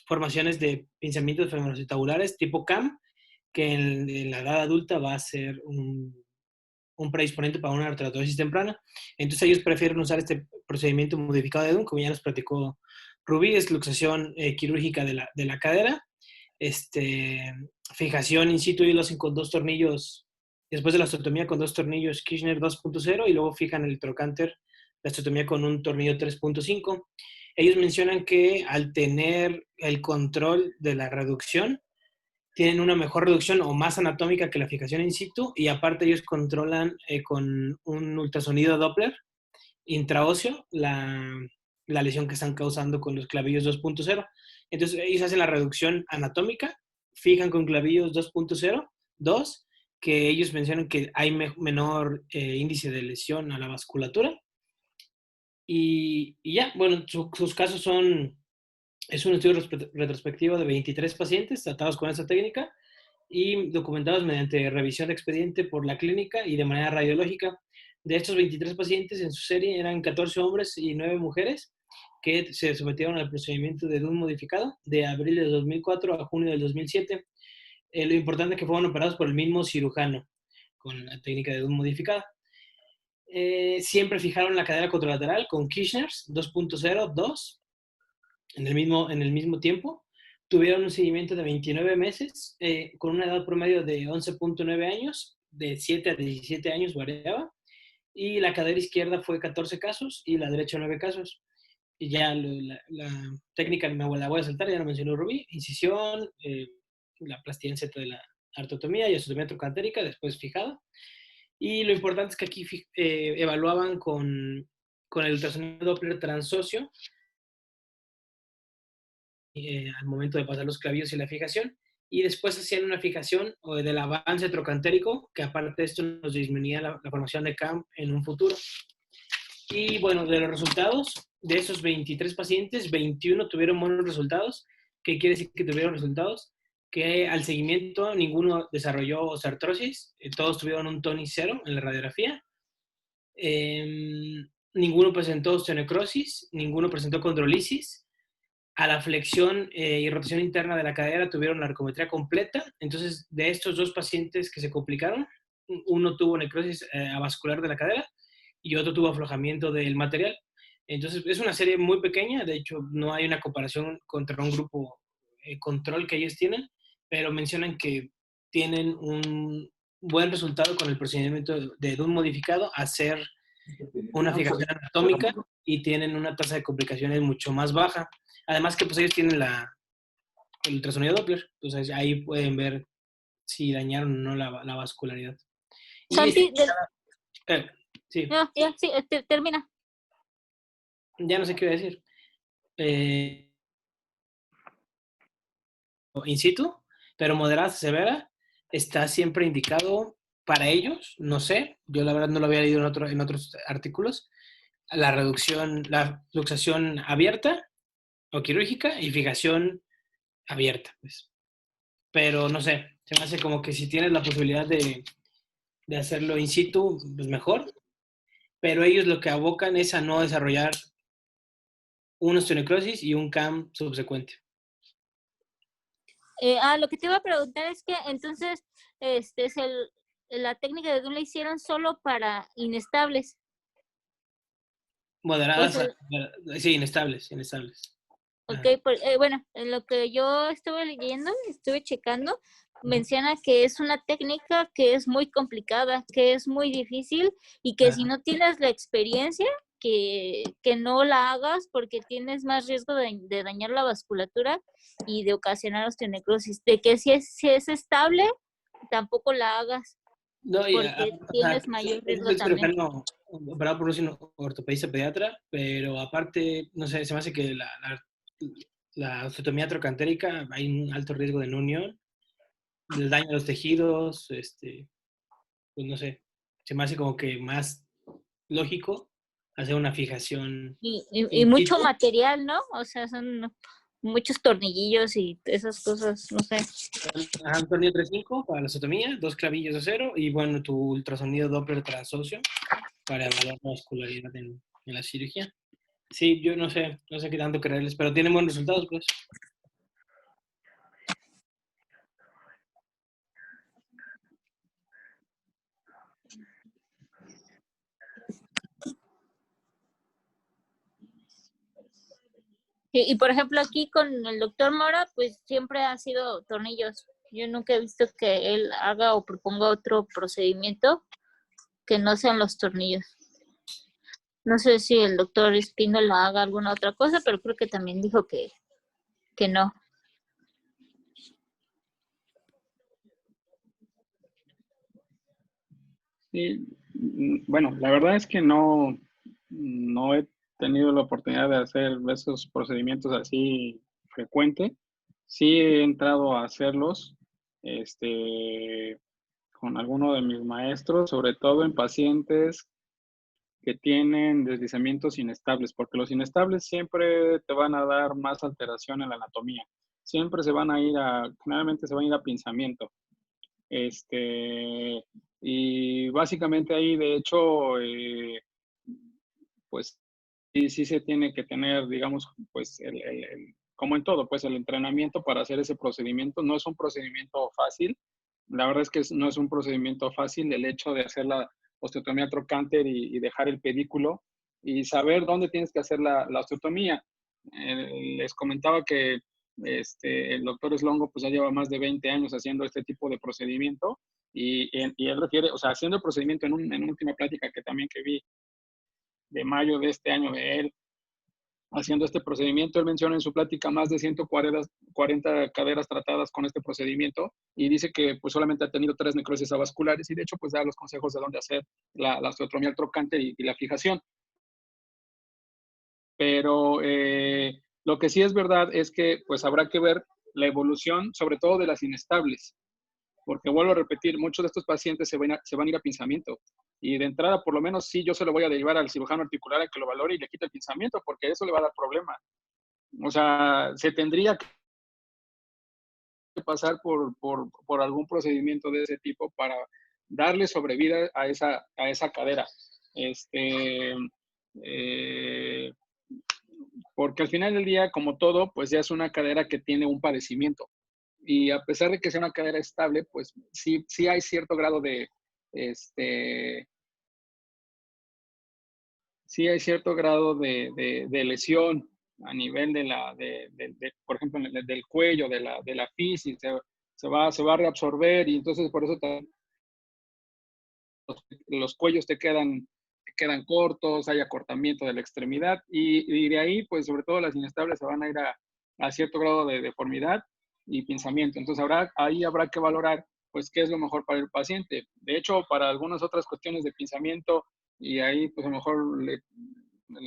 formaciones de pinzamientos femoroacetabular tipo CAM, que en la edad adulta va a ser un predisponente para una arteriodosis temprana. Entonces ellos prefieren usar este procedimiento modificado de Dunn, como ya nos platicó Rubí, es luxación quirúrgica de la cadera, fijación in situ y lo hacen con 2 tornillos, después de la osteotomía con 2 tornillos Kirchner 2.0 y luego fijan el trocánter, la osteotomía con un tornillo 3.5. Ellos mencionan que al tener el control de la reducción, tienen una mejor reducción o más anatómica que la fijación in situ y aparte ellos controlan con un ultrasonido Doppler intraóseo la lesión que están causando con los clavillos 2.0. Entonces ellos hacen la reducción anatómica, fijan con clavillos 2.0, 2, que ellos mencionan que hay menor índice de lesión a la vasculatura. Y ya, bueno, sus casos es un estudio retrospectivo de 23 pacientes tratados con esta técnica y documentados mediante revisión de expediente por la clínica y de manera radiológica. De estos 23 pacientes en su serie eran 14 hombres y 9 mujeres que se sometieron al procedimiento de Dunn modificado de abril de 2004 a junio del 2007. Lo importante es que fueron operados por el mismo cirujano con la técnica de Dunn modificada. Siempre fijaron la cadera contralateral con Kirchner's 2.0, 2 en el mismo tiempo. Tuvieron un seguimiento de 29 meses con una edad promedio de 11.9 años, de 7 a 17 años variaba, y la cadera izquierda fue 14 casos y la derecha 9 casos. Y ya la técnica la voy a saltar, ya lo mencionó Rubí, incisión, la plastilla en Z de la artrotomía y osteotomía trocantérica, después fijada. Y lo importante es que aquí evaluaban con el ultrasonido Doppler transóseo al momento de pasar los clavillos y la fijación, y después hacían una fijación del avance trocantérico, que aparte de esto nos disminuía la formación de CAM en un futuro. Y bueno, de los resultados, de esos 23 pacientes, 21 tuvieron buenos resultados. ¿Qué quiere decir que tuvieron resultados? Que al seguimiento ninguno desarrolló osteoartrosis, todos tuvieron un TONI 0 en la radiografía. Ninguno presentó osteonecrosis, ninguno presentó condrolisis. A la flexión y rotación interna de la cadera tuvieron la arcometría completa. Entonces, de estos 2 pacientes que se complicaron, uno tuvo necrosis avascular de la cadera y otro tuvo aflojamiento del material. Entonces, es una serie muy pequeña. De hecho, no hay una comparación contra un grupo control que ellos tienen, pero mencionan que tienen un buen resultado con el procedimiento de Dunn modificado, hacer una fijación anatómica y tienen una tasa de complicaciones mucho más baja. Además que pues ellos tienen el ultrasonido Doppler, entonces ahí pueden ver si dañaron o no la vascularidad. Santi, sí. No, ya, sí, termina. Ya no sé qué iba a decir. In situ, pero moderada severa, está siempre indicado para ellos, no sé, yo la verdad no lo había leído en otros artículos, la luxación abierta o quirúrgica y fijación abierta, pues. pero no sé, se me hace como que si tienes la posibilidad de hacerlo in situ, pues mejor, pero ellos lo que abocan es a no desarrollar una osteonecrosis y un CAM subsecuente. Lo que te iba a preguntar es que entonces es la técnica de Dunn la hicieron solo para inestables. Moderadas, Pues, sí, inestables. Ok, bueno, en lo que yo estuve leyendo, estuve checando, menciona que es una técnica que es muy complicada, que es muy difícil y que si no tienes la experiencia, que no la hagas porque tienes más riesgo de dañar la vasculatura y de ocasionar osteonecrosis. De que si es estable, tampoco la hagas No, porque tienes mayor riesgo es también. cirujano operado por un ortopedista pediatra, pero aparte, no sé, se me hace que la osteotomía trocantérica hay un alto riesgo de no unión, del daño a los tejidos, pues no sé, se me hace como que más lógico hacer una fijación Y in mucho situ. material, ¿no? O sea, son muchos tornillillos y esas cosas, no sé. Un tornillo 3.5 para la osteotomía, 2 clavillos de acero y bueno, tu ultrasonido Doppler transocio para evaluar la vascularidad en la cirugía. Sí, yo no sé qué tanto creerles, pero tienen buenos resultados, pues. Y por ejemplo aquí con el doctor Mora, pues siempre ha sido tornillos. Yo nunca he visto que él haga o proponga otro procedimiento que no sean los tornillos. No sé si el doctor Espíndola haga alguna otra cosa, pero creo que también dijo que no. Sí, bueno, la verdad es que no he tenido la oportunidad de hacer esos procedimientos así frecuente. Sí he entrado a hacerlos, con alguno de mis maestros, sobre todo en pacientes que tienen deslizamientos inestables, porque los inestables siempre te van a dar más alteración en la anatomía. Siempre generalmente se van a ir a pinzamiento. Y básicamente ahí, de hecho, pues sí se tiene que tener, digamos, pues como en todo, pues el entrenamiento para hacer ese procedimiento. No es un procedimiento fácil. La verdad es que no es un procedimiento fácil el hecho de hacer la osteotomía trocánter y dejar el pedículo y saber dónde tienes que hacer la osteotomía. Les comentaba que el doctor Slongo pues ya lleva más de 20 años haciendo este tipo de procedimiento y él refiere, o sea, haciendo el procedimiento en una última plática que vi de mayo de este año de él, haciendo este procedimiento. Él menciona en su plática más de 140 caderas tratadas con este procedimiento y dice que pues solamente ha tenido 3 necrosis avasculares y de hecho pues da los consejos de dónde hacer la osteotomía trocánter y la fijación. Pero lo que sí es verdad es que pues habrá que ver la evolución, sobre todo de las inestables, porque vuelvo a repetir, muchos de estos pacientes se van a ir a pinzamiento. Y de entrada, por lo menos, sí, yo se lo voy a derivar al cirujano articular a que lo valore y le quite el pinzamiento, porque eso le va a dar problema. O sea, se tendría que pasar por algún procedimiento de ese tipo para darle sobrevida a esa cadera. Porque al final del día, como todo, pues ya es una cadera que tiene un padecimiento. Y a pesar de que sea una cadera estable, pues sí hay cierto grado sí hay cierto grado de lesión a nivel por ejemplo, del cuello, de la fisis, se va a reabsorber y entonces por eso los cuellos te quedan cortos, hay acortamiento de la extremidad y de ahí, pues sobre todo las inestables se van a ir a cierto grado de deformidad y pinzamiento. Entonces ahí habrá que valorar pues qué es lo mejor para el paciente. De hecho, para algunas otras cuestiones de pinzamiento y ahí pues a lo mejor el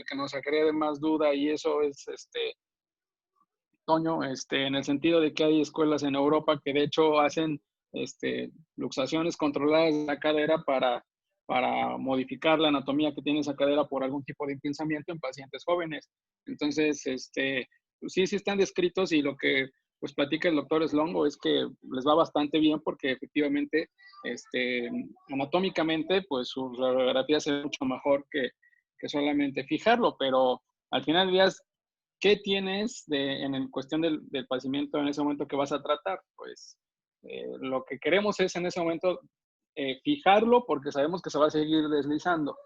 que nos agrede más duda y eso es Toño, en el sentido de que hay escuelas en Europa que de hecho hacen luxaciones controladas de la cadera para modificar la anatomía que tiene esa cadera por algún tipo de impensamiento en pacientes jóvenes. Entonces, pues sí están descritos y lo que pues platica el doctor Slongo es que les va bastante bien porque efectivamente, anatómicamente, pues su radiografía se ve mucho mejor que solamente fijarlo, pero al final del día, ¿qué tienes en cuestión del padecimiento en ese momento que vas a tratar? Pues lo que queremos es en ese momento fijarlo porque sabemos que se va a seguir deslizando.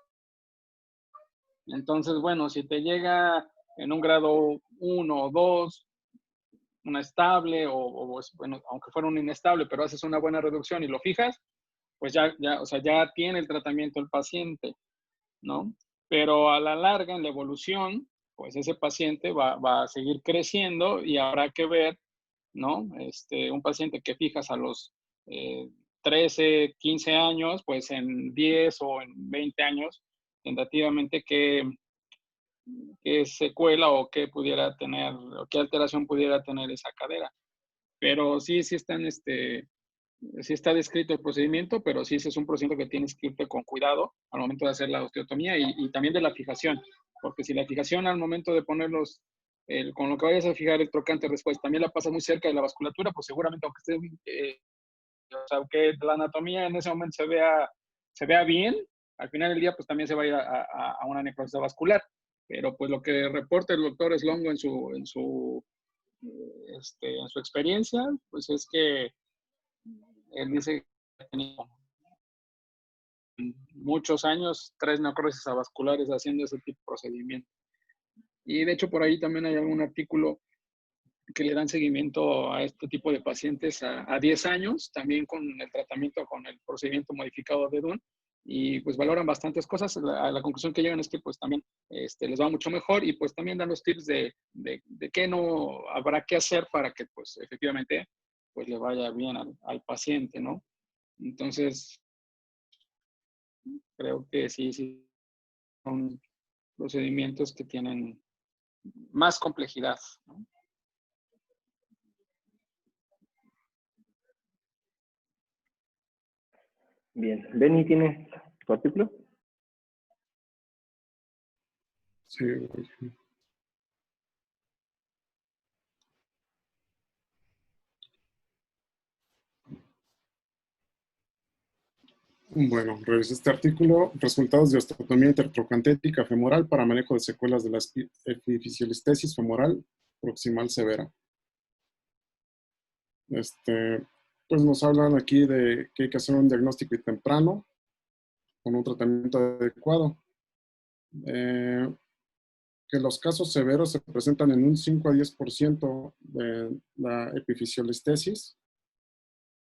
Entonces, bueno, si te llega en un grado 1 o 2, una estable, bueno, aunque fuera un inestable, pero haces una buena reducción y lo fijas, pues o sea, ya tiene el tratamiento el paciente, ¿no? Pero a la larga, en la evolución, pues ese paciente va a seguir creciendo y habrá que ver, ¿no? Un paciente que fijas a los 13, 15 años, pues en 10 o en 20 años, tentativamente qué secuela o qué pudiera tener, o qué alteración pudiera tener esa cadera. Pero sí está descrito el procedimiento, pero sí ese es un procedimiento que tienes que irte con cuidado al momento de hacer la osteotomía y también de la fijación, porque si la fijación al momento de ponerlos, con lo que vayas a fijar el trocante después, también la pasa muy cerca de la vasculatura, pues seguramente aunque esté, o sea, que la anatomía en ese momento se vea bien, al final del día pues también se va a ir a una necrosis vascular. Pero pues lo que reporta el doctor Slongo en su experiencia, pues es que él dice que ha tenido muchos años 3 necrosis avasculares haciendo ese tipo de procedimiento. Y de hecho por ahí también hay algún artículo que le dan seguimiento a este tipo de pacientes a 10 años, también con el tratamiento, con el procedimiento modificado de Dunn, y pues valoran bastantes cosas. La conclusión que llegan es que pues también les va mucho mejor y pues también dan los tips de qué no habrá que hacer para que pues efectivamente pues le vaya bien al paciente, ¿no? Entonces, creo que sí son procedimientos que tienen más complejidad, ¿no? Bien. Benny, ¿tienes tu artículo? Sí. Bueno, revisé este artículo, resultados de osteotomía intertrochantética femoral para manejo de secuelas de la epifisiolistesis femoral proximal severa. Pues nos hablan aquí de que hay que hacer un diagnóstico temprano con un tratamiento adecuado. Que los casos severos se presentan en un 5 a 10% de la epifisiolistesis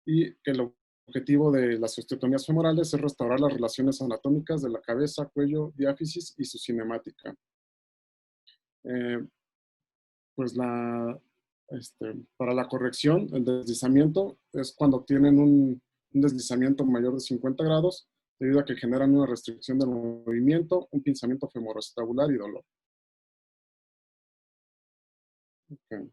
y que el objetivo de las osteotomías femorales es restaurar las relaciones anatómicas de la cabeza, cuello, diáfisis y su cinemática. Pues para la corrección, el deslizamiento es cuando tienen un deslizamiento mayor de 50 grados debido a que generan una restricción del movimiento, un pinzamiento femoroacetabular y dolor. Okay.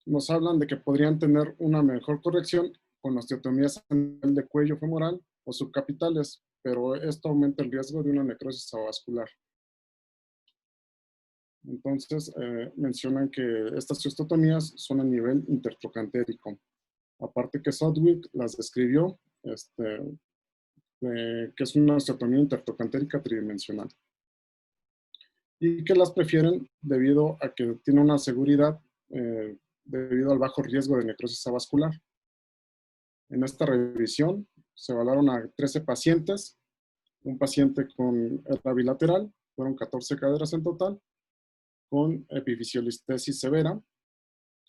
Nos hablan de que podrían tener una mejor corrección con osteotomías a nivel de cuello femoral o subcapitales, pero esto aumenta el riesgo de una necrosis avascular. Entonces, mencionan que estas osteotomías son a nivel intertrochantérico. Aparte que Sodwick las describió, que es una osteotomía intertrochantérica tridimensional. Y que las prefieren debido a que tiene una seguridad debido al bajo riesgo de necrosis avascular. En esta revisión se evaluaron a 13 pacientes, un paciente con hernia bilateral, fueron 14 caderas en total, con epifisiolistesis severa,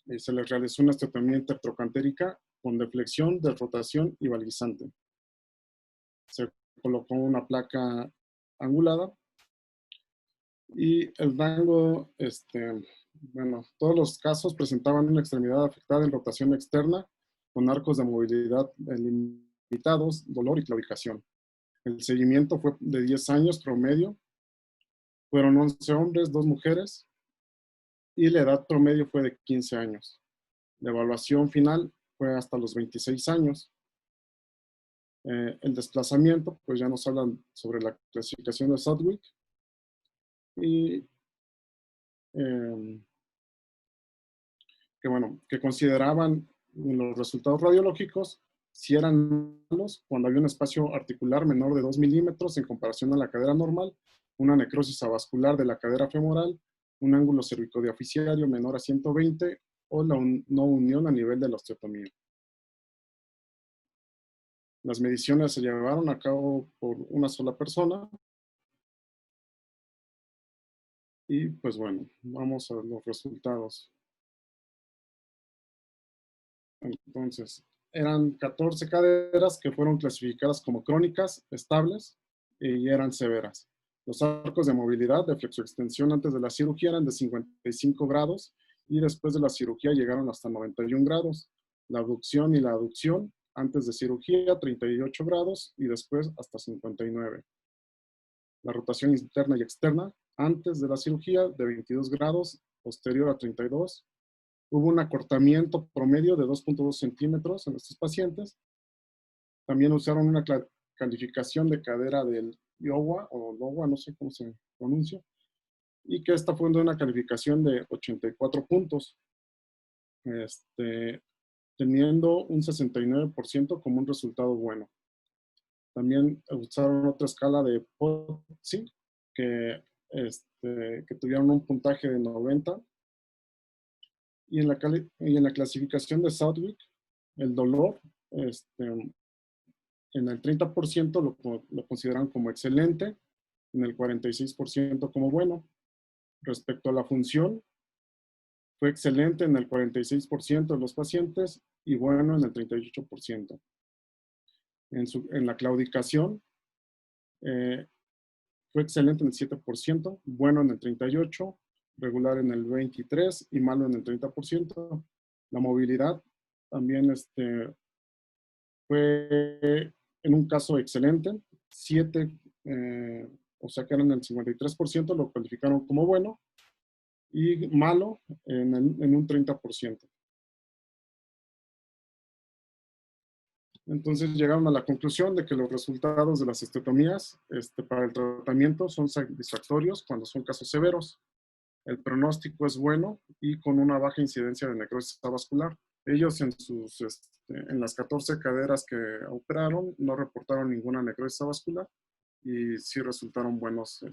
y se les realizó una osteotomía intertrochantérica con deflexión, desrotación y valguisante. Se colocó una placa angulada y el rango, bueno, todos los casos presentaban una extremidad afectada en rotación externa con arcos de movilidad limitados, dolor y claudicación. El seguimiento fue de 10 años promedio, fueron 11 hombres, 2 mujeres, y la edad promedio fue de 15 años. La evaluación final fue hasta los 26 años. El desplazamiento, pues ya nos hablan sobre la clasificación de Sodwick. Y que que consideraban los resultados radiológicos si eran malos cuando había un espacio articular menor de 2 milímetros en comparación a la cadera normal, una necrosis avascular de la cadera femoral, un ángulo cervicodiaficiario menor a 120 o la no unión a nivel de la osteotomía. Las mediciones se llevaron a cabo por una sola persona. Y pues bueno, vamos a los resultados. Entonces, eran 14 caderas que fueron clasificadas como crónicas, estables y eran severas. Los arcos de movilidad de flexoextensión antes de la cirugía eran de 55 grados y después de la cirugía llegaron hasta 91 grados. La abducción y la aducción antes de cirugía 38 grados y después hasta 59. La rotación interna y externa antes de la cirugía de 22 grados, posterior a 32. Hubo un acortamiento promedio de 2.2 centímetros en estos pacientes. También usaron una calificación de cadera del Iowa o Lowa, no sé cómo se pronuncia, y que esta fue de una calificación de 84 puntos, teniendo un 69% como un resultado bueno. También usaron otra escala de POTSI, que tuvieron un puntaje de 90. Y en la clasificación de Southwick, el dolor, en el 30% lo consideran como excelente, en el 46% como bueno. Respecto a la función, fue excelente en el 46% de los pacientes y bueno en el 38%. En la claudicación, fue excelente en el 7%, bueno en el 38%, regular en el 23% y malo en el 30%. La movilidad también fue en un caso excelente, 7, o sea que eran el 53%, lo calificaron como bueno, y malo en un 30%. Entonces llegaron a la conclusión de que los resultados de las osteotomías para el tratamiento son satisfactorios cuando son casos severos. El pronóstico es bueno y con una baja incidencia de necrosis avascular. Ellos en las 14 caderas que operaron no reportaron ninguna necrosis avascular y sí resultaron buenos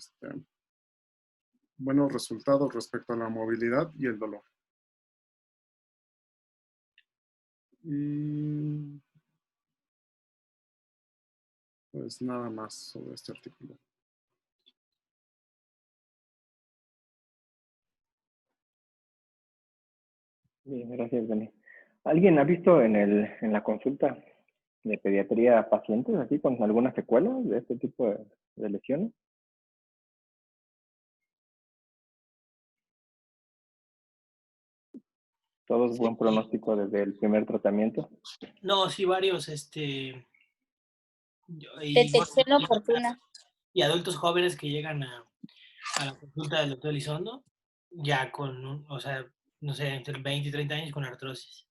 resultados respecto a la movilidad y el dolor. Y pues nada más sobre este artículo. Bien, gracias, Dani. ¿Alguien ha visto en la consulta de pediatría pacientes así con alguna secuela de este tipo de lesiones? ¿Todos buen pronóstico desde el primer tratamiento? No, sí, varios, Detección oportuna. Y adultos jóvenes que llegan a la consulta del doctor Elizondo, ya con, o sea, no sé, entre 20 y 30 años con artrosis.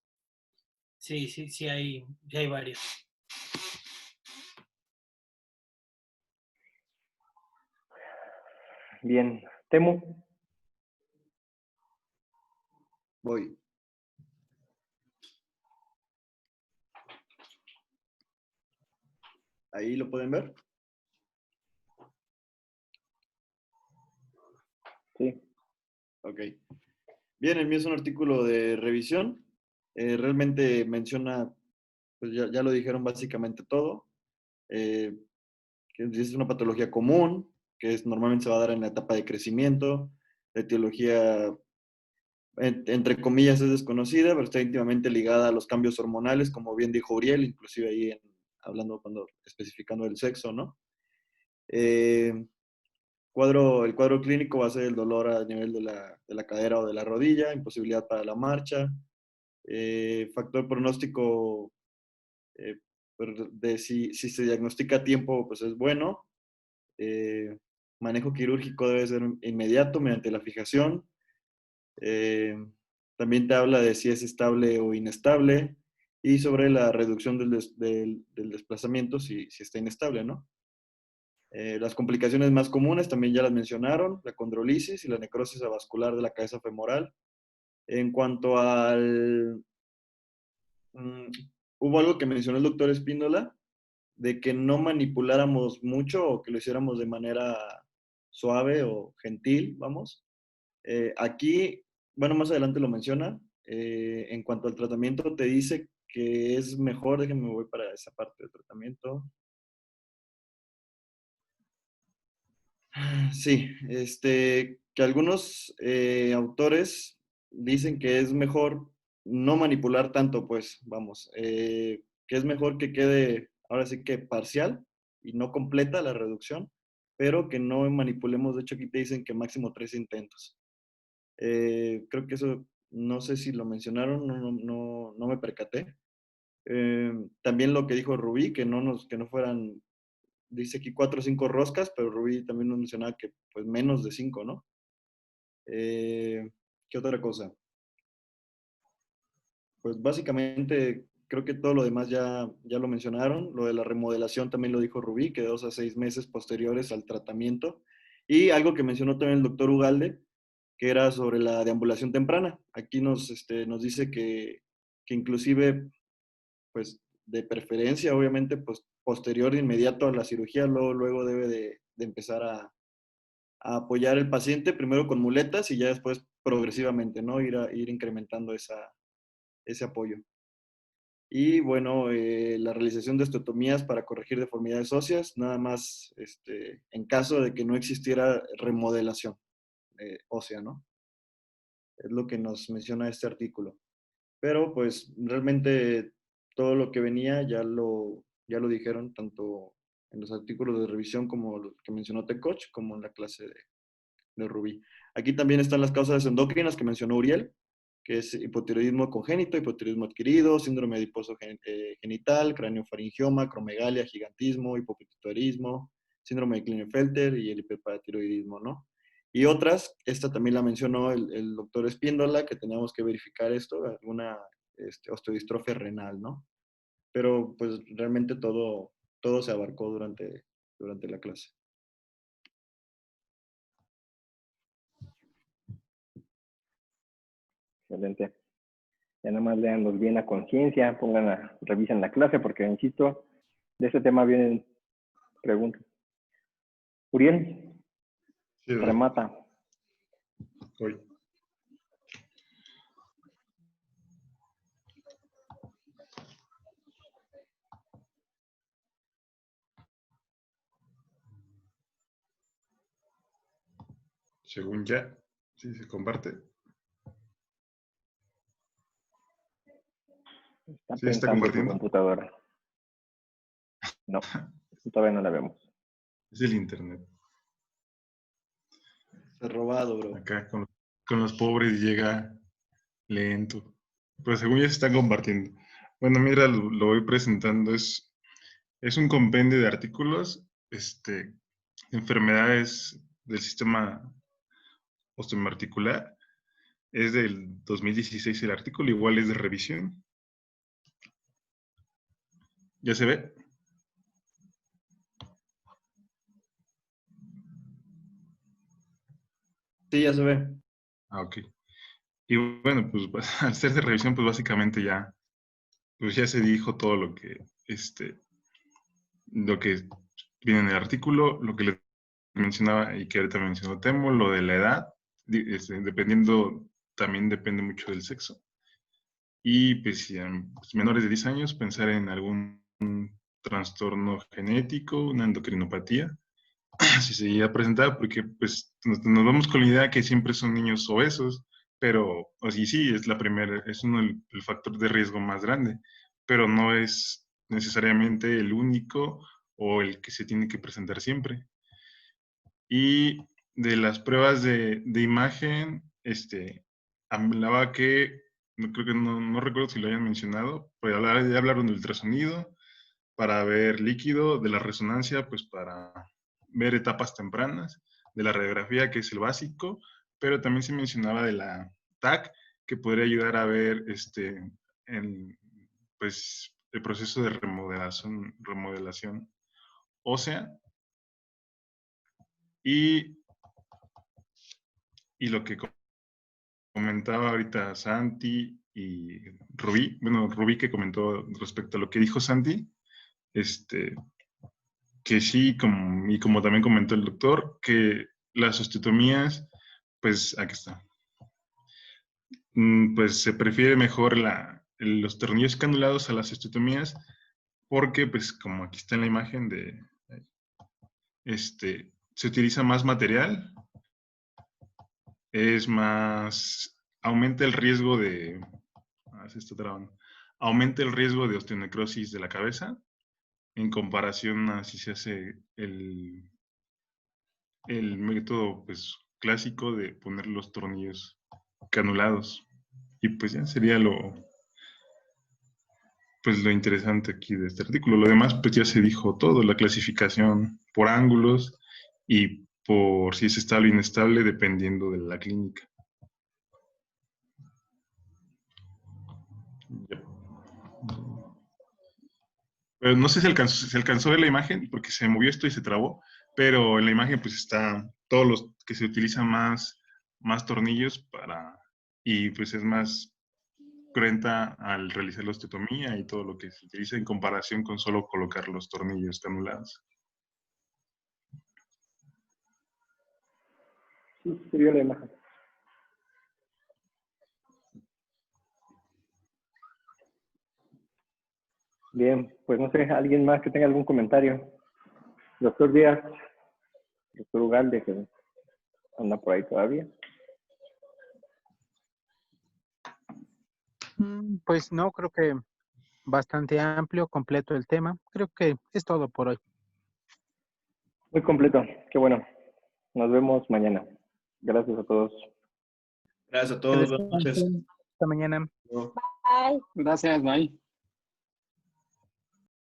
Sí hay varios. Bien. Temu. Voy. ¿Ahí lo pueden ver? Sí. Ok. Bien, el mío es un artículo de revisión. Realmente menciona, pues ya lo dijeron básicamente todo. Que es una patología común, que normalmente se va a dar en la etapa de crecimiento. La etiología, entre comillas, es desconocida, pero está íntimamente ligada a los cambios hormonales, como bien dijo Uriel, inclusive ahí especificando el sexo, ¿no? El cuadro clínico va a ser el dolor a nivel de la cadera o de la rodilla, imposibilidad para la marcha, factor pronóstico de si se diagnostica a tiempo, pues es bueno. Manejo quirúrgico debe ser inmediato mediante la fijación. También te habla de si es estable o inestable y sobre la reducción del desplazamiento si está inestable, ¿no? Las complicaciones más comunes también ya las mencionaron, la condrolisis y la necrosis avascular de la cabeza femoral. En cuanto al... hubo algo que mencionó el doctor Espíndola, de que no manipuláramos mucho o que lo hiciéramos de manera suave o gentil, vamos. Aquí, bueno, más adelante lo menciona, en cuanto al tratamiento te dice que es mejor, déjenme voy para esa parte del tratamiento. Sí, que algunos autores dicen que es mejor no manipular tanto, pues, vamos, que es mejor que quede, ahora sí que parcial y no completa la reducción, pero que no manipulemos, de hecho aquí te dicen que máximo 3 intentos. Creo que eso, no sé si lo mencionaron, no me percaté. También lo que dijo Rubí, que no fueran, dice aquí 4 o 5 roscas, pero Rubí también nos mencionaba que pues menos de 5, ¿no? ¿Qué otra cosa? Pues básicamente creo que todo lo demás ya lo mencionaron. Lo de la remodelación también lo dijo Rubí, que de 2 a 6 meses posteriores al tratamiento. Y algo que mencionó también el doctor Ugalde, que era sobre la deambulación temprana. Aquí nos dice que inclusive, pues de preferencia, obviamente, pues posterior, inmediato a la cirugía, luego debe de empezar a apoyar al paciente, primero con muletas y ya después progresivamente, ¿no? Ir incrementando ese apoyo. Y bueno, la realización de osteotomías para corregir deformidades óseas, nada más en caso de que no existiera remodelación ósea, ¿no? Es lo que nos menciona este artículo. Pero pues realmente todo lo que venía ya lo dijeron tanto en los artículos de revisión como lo que mencionó Tecoch, como en la clase de Rubí. Aquí también están las causas endocrinas que mencionó Uriel, que es hipotiroidismo congénito, hipotiroidismo adquirido, síndrome adiposo genital, craneofaringioma, acromegalia, gigantismo, hipopituitarismo, síndrome de Klinefelter y el hiperparatiroidismo, ¿no? Y otras, esta también la mencionó el doctor Espíndola, que teníamos que verificar esto, alguna osteodistrofia renal, ¿no? Pero pues realmente todo se abarcó durante la clase. Excelente. Ya nada más leanlos bien a conciencia, revisen la clase, porque insisto, de este tema vienen preguntas. Uriel, Sí, remata. Hoy. Según ya, sí se comparte. Está Sí, está pensando tu compartiendo. computadora. No, todavía no la vemos. Es el internet. Se ha robado, bro. Acá con los pobres llega lento. Pero según ya se está compartiendo. Bueno, mira, lo voy presentando. Es un compendio de artículos, enfermedades del sistema osteoarticular. Es del 2016 el artículo, igual es de revisión. ¿Ya se ve? Sí, ya se ve. Ah, ok. Y bueno, pues al ser de revisión, pues básicamente pues ya se dijo todo lo que viene en el artículo, lo que les mencionaba y que ahorita mencionó Temo, lo de la edad, dependiendo, también depende mucho del sexo. Y pues, si pues, menores de 10 años, pensar en algún trastorno genético, una endocrinopatía, si se llega a presentar, porque pues nos vamos con la idea que siempre son niños obesos, pero así sí, es el factor de riesgo más grande, pero no es necesariamente el único o el que se tiene que presentar siempre. Y de las pruebas de imagen, hablaba que, creo que no recuerdo si lo hayan mencionado, pero ya hablaron del ultrasonido para ver líquido, de la resonancia, pues para ver etapas tempranas, de la radiografía, que es el básico, pero también se mencionaba de la TAC, que podría ayudar a ver pues, el proceso de remodelación ósea. Y lo que comentaba ahorita Santi y Rubí, bueno, Rubí que comentó respecto a lo que dijo Santi, que sí, y como también comentó el doctor, que las osteotomías, pues aquí está, pues se prefiere mejor los tornillos canulados a las osteotomías porque, pues como aquí está en la imagen se utiliza más material, es más, aumenta el riesgo se está trabando, aumenta el riesgo de osteonecrosis de la cabeza en comparación a si se hace el método pues clásico de poner los tornillos canulados. Y pues ya sería lo interesante aquí de este artículo. Lo demás pues ya se dijo todo, la clasificación por ángulos y por si es estable o inestable dependiendo de la clínica. Pero no sé si se alcanzó a ver la imagen porque se movió esto y se trabó, pero en la imagen pues está todos los que se utilizan más tornillos y pues es más cruenta al realizar la osteotomía y todo lo que se utiliza en comparación con solo colocar los tornillos canulados. Sí, se vio la imagen. Bien, pues no sé, ¿alguien más que tenga algún comentario? Doctor Díaz, doctor Ugalde, que anda por ahí todavía. Pues no, creo que bastante amplio, completo el tema. Creo que es todo por hoy. Muy completo, qué bueno. Nos vemos mañana. Gracias a todos. Gracias a todos, buenas noches. Hasta mañana. Bye. Gracias, bye.